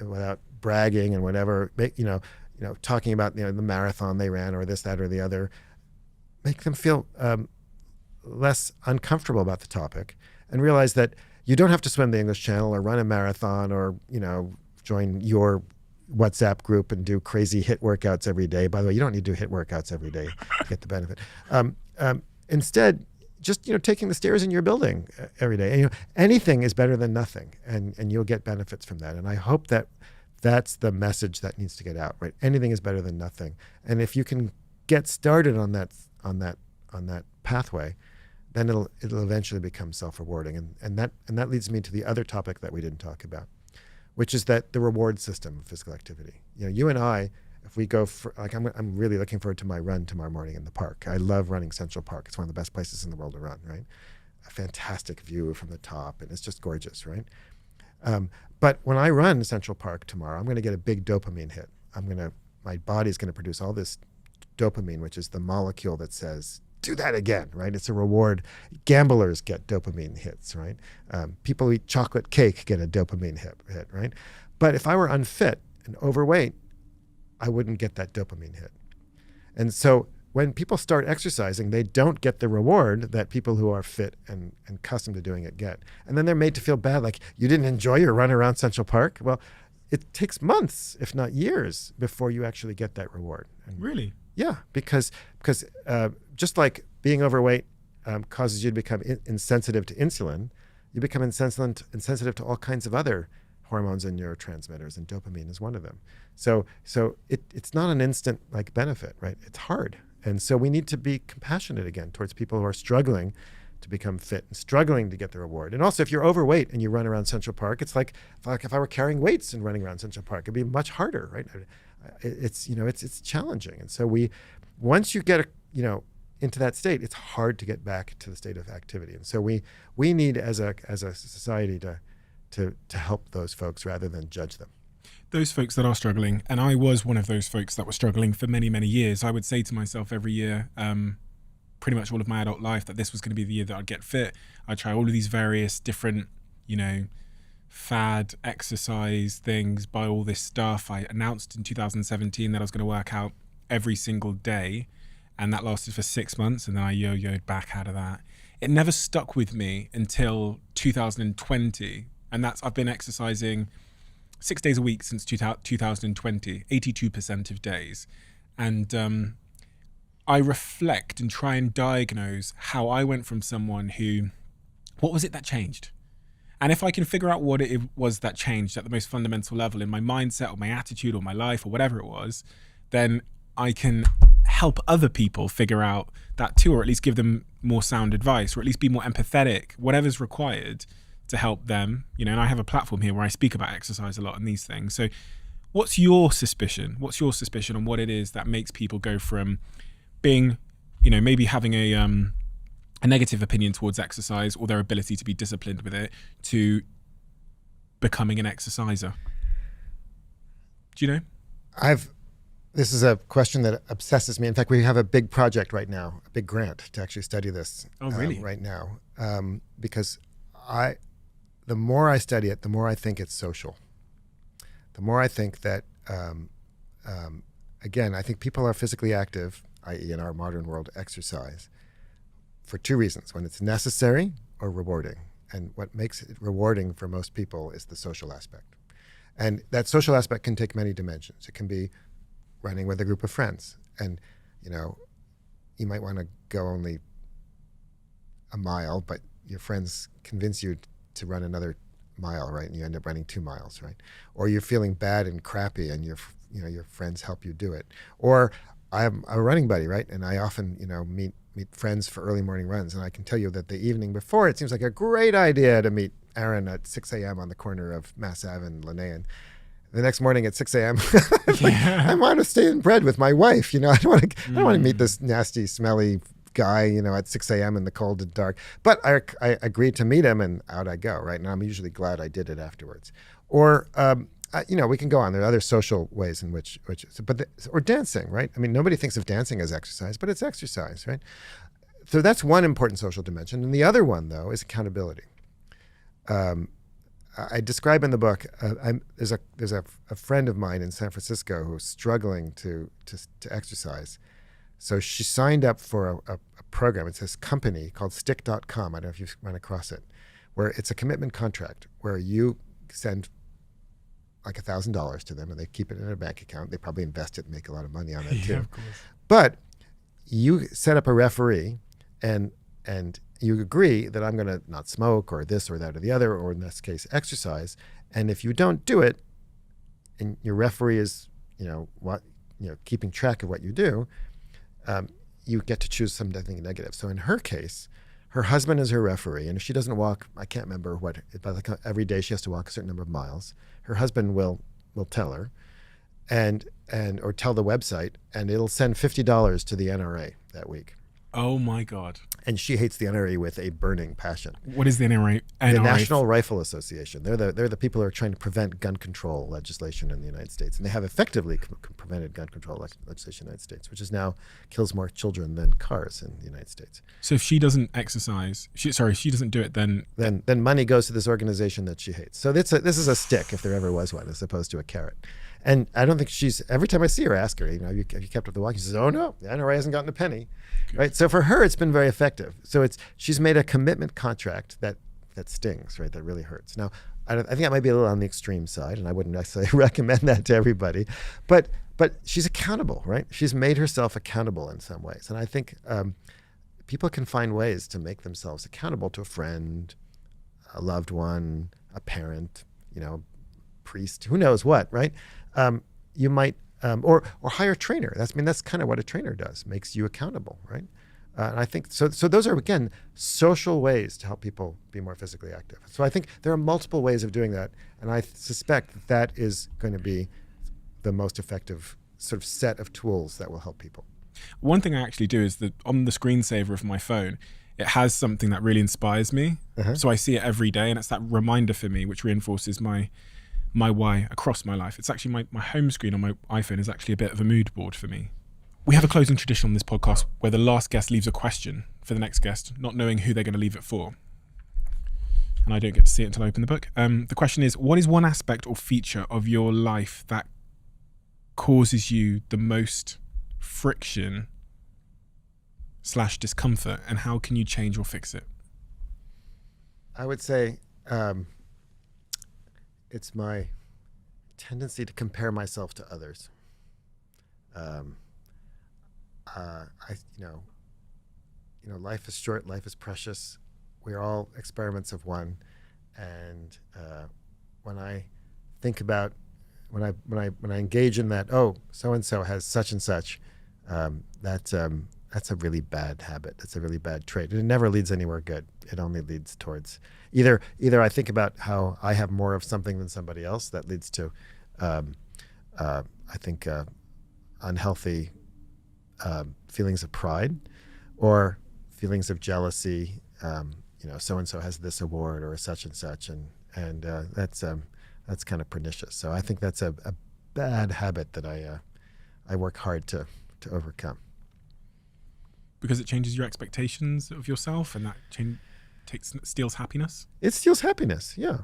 without bragging and whatever, talking about the marathon they ran or this, that, or the other. Make them feel less uncomfortable about the topic and realize that you don't have to swim the English Channel or run a marathon or, join your WhatsApp group and do crazy HIIT workouts every day. By the way, you don't need to do HIIT workouts every day to get the benefit. Instead, just taking the stairs in your building every day. And, anything is better than nothing, and you'll get benefits from that. And I hope that that's the message that needs to get out. Right? Anything is better than nothing. And if you can get started on that pathway, then it'll eventually become self-rewarding. And that leads me to the other topic that we didn't talk about, which is that the reward system of physical activity. You and I, if we go for, I'm really looking forward to my run tomorrow morning in the park. I love running Central Park. It's one of the best places in the world to run, right? A fantastic view from the top, and it's just gorgeous, right? But when I run Central Park tomorrow, I'm going to get a big dopamine hit. My body's going to produce all this dopamine, which is the molecule that says, do that again, right? It's a reward. Gamblers get dopamine hits, right? People who eat chocolate cake get a dopamine hit, right? But if I were unfit and overweight, I wouldn't get that dopamine hit. And so when people start exercising, they don't get the reward that people who are fit and accustomed to doing it get. And then they're made to feel bad, like, you didn't enjoy your run around Central Park? Well, it takes months, if not years, before you actually get that reward. And Really? yeah, because just like being overweight causes you to become insensitive to insulin, you become insensitive to all kinds of other hormones and neurotransmitters, and dopamine is one of them. So it's not an instant benefit, right? It's hard. And so we need to be compassionate again towards people who are struggling to become fit and struggling to get the reward. And also, if you're overweight and you run around Central Park, it's like if I were carrying weights and running around Central Park, it'd be much harder, right? It's challenging. And so once you get into that state, it's hard to get back to the state of activity. And so we need as a society to help those folks rather than judge them. Those folks that are struggling, and I was one of those folks that were struggling for many, many years. I would say to myself every year, pretty much all of my adult life, that this was going to be the year that I'd get fit. I'd try all of these various different, fad exercise things, buy all this stuff. I announced in 2017 that I was going to work out every single day, and that lasted for 6 months, and then I yo-yoed back out of that. It never stuck with me until 2020, and I've been exercising 6 days a week since 2020, 82% of days. And I reflect and try and diagnose how I went from someone what was it that changed? And if I can figure out what it was that changed at the most fundamental level in my mindset or my attitude or my life or whatever it was, then I can help other people figure out that too, or at least give them more sound advice, or at least be more empathetic, whatever's required to help them, and I have a platform here where I speak about exercise a lot and these things. So what's your suspicion? What's your suspicion on what it is that makes people go from being, maybe having a negative opinion towards exercise or their ability to be disciplined with it to becoming an exerciser? Do you know? This is a question that obsesses me. In fact, we have a big project right now, a big grant to actually study this. Oh, really? Right now, because the more I study it, the more I think it's social. The more I think that, again, I think people are physically active, i.e. in our modern world, exercise, for two reasons: when it's necessary or rewarding. And what makes it rewarding for most people is the social aspect. And that social aspect can take many dimensions. It can be running with a group of friends, and you might want to go only a mile, but your friends convince you to run another mile, right? And you end up running 2 miles, right? Or you're feeling bad and crappy, and your friends help you do it. Or I'm a running buddy, right? And I often meet friends for early morning runs, and I can tell you that the evening before, it seems like a great idea to meet Aaron at 6 a.m. on the corner of Mass Ave and Linnaean. The next morning at 6 a.m., I want to stay in bed with my wife. I don't want to meet this nasty, smelly guy, at 6 a.m. in the cold and dark. But I agreed to meet him, and out I go, right? And I'm usually glad I did it afterwards. Or, we can go on. There are other social ways in which or dancing, right? I mean, nobody thinks of dancing as exercise, but it's exercise, right? So that's one important social dimension. And the other one, though, is accountability. I describe in the book, there's a friend of mine in San Francisco who's struggling to exercise. So she signed up for a program. It's this company called Stick.com. I don't know if you've run across it, where it's a commitment contract where you send like $1,000 to them and they keep it in a bank account. They probably invest it and make a lot of money on that too. Yeah, of course. But you set up a referee and you agree that I'm going to not smoke or this or that or the other, or in this case, exercise. And if you don't do it, and your referee is, keeping track of what you do, you get to choose something negative. So in her case, her husband is her referee, and if she doesn't walk, I can't remember what, but every day she has to walk a certain number of miles. Her husband will tell her, or tell the website, and it'll send $50 to the NRA that week. Oh my God. And she hates the NRA with a burning passion. What is the NRA? The National Rifle Association. They're the people who are trying to prevent gun control legislation in the United States. And they have effectively prevented gun control legislation in the United States, which is now kills more children than cars in the United States. So if she doesn't exercise, she doesn't do it, then money goes to this organization that she hates. So this is a stick, if there ever was one, as opposed to a carrot. And I don't think every time I see her, I ask her, have you kept up the walk? She says, oh no, the NRA hasn't gotten a penny. Good. Right? So for her, it's been very effective. So she's made a commitment contract that stings, right? That really hurts. Now, I think that might be a little on the extreme side, and I wouldn't necessarily recommend that to everybody. But she's accountable, right? She's made herself accountable in some ways. And I think people can find ways to make themselves accountable to a friend, a loved one, a parent, priest, who knows what, right? You might, or hire a trainer. That's kind of what a trainer does, makes you accountable, right? And I think, so those are, again, social ways to help people be more physically active. So I think there are multiple ways of doing that. And I suspect that is going to be the most effective sort of set of tools that will help people. One thing I actually do is that on the screensaver of my phone, it has something that really inspires me. So I see it every day, and it's that reminder for me, which reinforces my why across my life. It's actually my home screen on my iPhone is actually a bit of a mood board for me. We have a closing tradition on this podcast where the last guest leaves a question for the next guest, not knowing who they're going to leave it for. And I don't get to see it until I open the book. The question is, what is one aspect or feature of your life that causes you the most friction / discomfort, and how can you change or fix it? I would say it's my tendency to compare myself to others. Life is short, life is precious. We're all experiments of one. And when I think about, when I engage in that, so-and-so has such and such, that's a really bad habit. It's a really bad trait. And it never leads anywhere good. It only leads towards either I think about how I have more of something than somebody else. That leads to, I think, unhealthy feelings of pride, or feelings of jealousy. So-and-so has this award or such and such, and that's kind of pernicious. So I think that's a bad habit that I work hard to overcome. Because it changes your expectations of yourself, and that steals happiness? It steals happiness, yeah.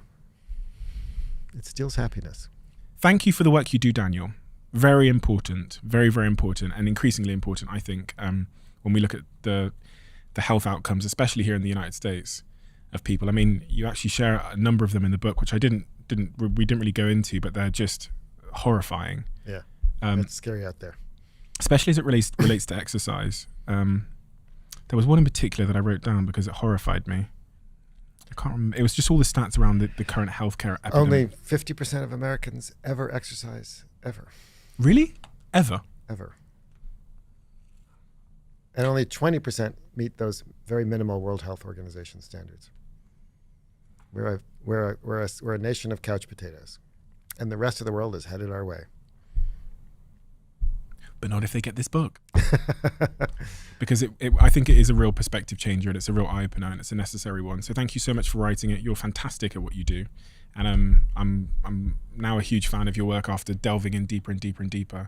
It steals happiness. Thank you for the work you do, Daniel. Very important, very, very important, and increasingly important, I think, when we look at the health outcomes, especially here in the United States, of people. I mean, you actually share a number of them in the book, which we didn't really go into, but they're just horrifying. Yeah, it's scary out there. Especially as it relates to exercise. There was one in particular that I wrote down because it horrified me. I can't remember. It was just all the stats around the current healthcare epidemic. Only 50% of Americans ever exercise, ever. Really? Ever? Ever. And only 20% meet those very minimal World Health Organization standards. We're a nation of couch potatoes, and the rest of the world is headed our way. But not if they get this book. Because I think it is a real perspective changer, and it's a real eye-opener, and it's a necessary one. So thank you so much for writing it. You're fantastic at what you do. And I'm now a huge fan of your work after delving in deeper and deeper and deeper.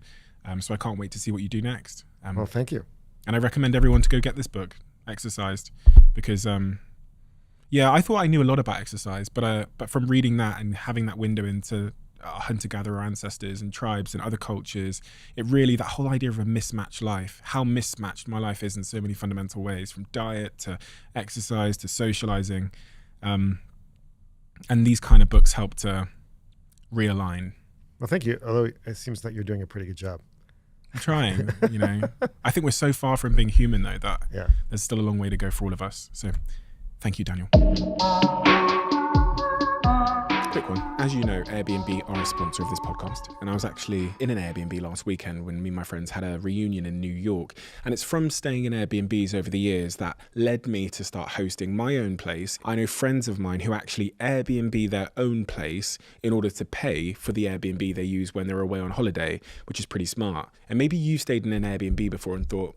So I can't wait to see what you do next. Well, thank you. And I recommend everyone to go get this book, Exercised, because I thought I knew a lot about exercise, but from reading that and having that window into hunter-gatherer ancestors and tribes and other cultures, it really, that whole idea of a mismatched life, how mismatched my life is in so many fundamental ways, from diet to exercise to socializing, and these kind of books help to realign. Well, thank you. Although it seems that you're doing a pretty good job. I'm trying, I think we're so far from being human, though, that there's still a long way to go for all of us. So thank you, Daniel. Quick one. As you know, Airbnb are a sponsor of this podcast, and I was actually in an Airbnb last weekend when me and my friends had a reunion in New York, and it's from staying in Airbnbs over the years that led me to start hosting my own place. I know friends of mine who actually Airbnb their own place in order to pay for the Airbnb they use when they're away on holiday, which is pretty smart. And maybe you stayed in an Airbnb before and thought,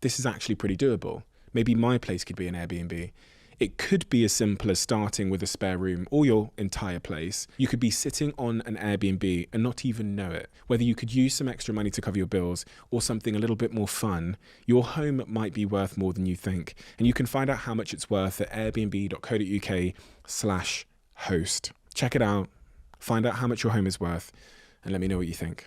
this is actually pretty doable. Maybe my place could be an Airbnb. It could be as simple as starting with a spare room or your entire place. You could be sitting on an Airbnb and not even know it. Whether you could use some extra money to cover your bills or something a little bit more fun, your home might be worth more than you think. And you can find out how much it's worth at airbnb.co.uk/host. Check it out, find out how much your home is worth, and let me know what you think.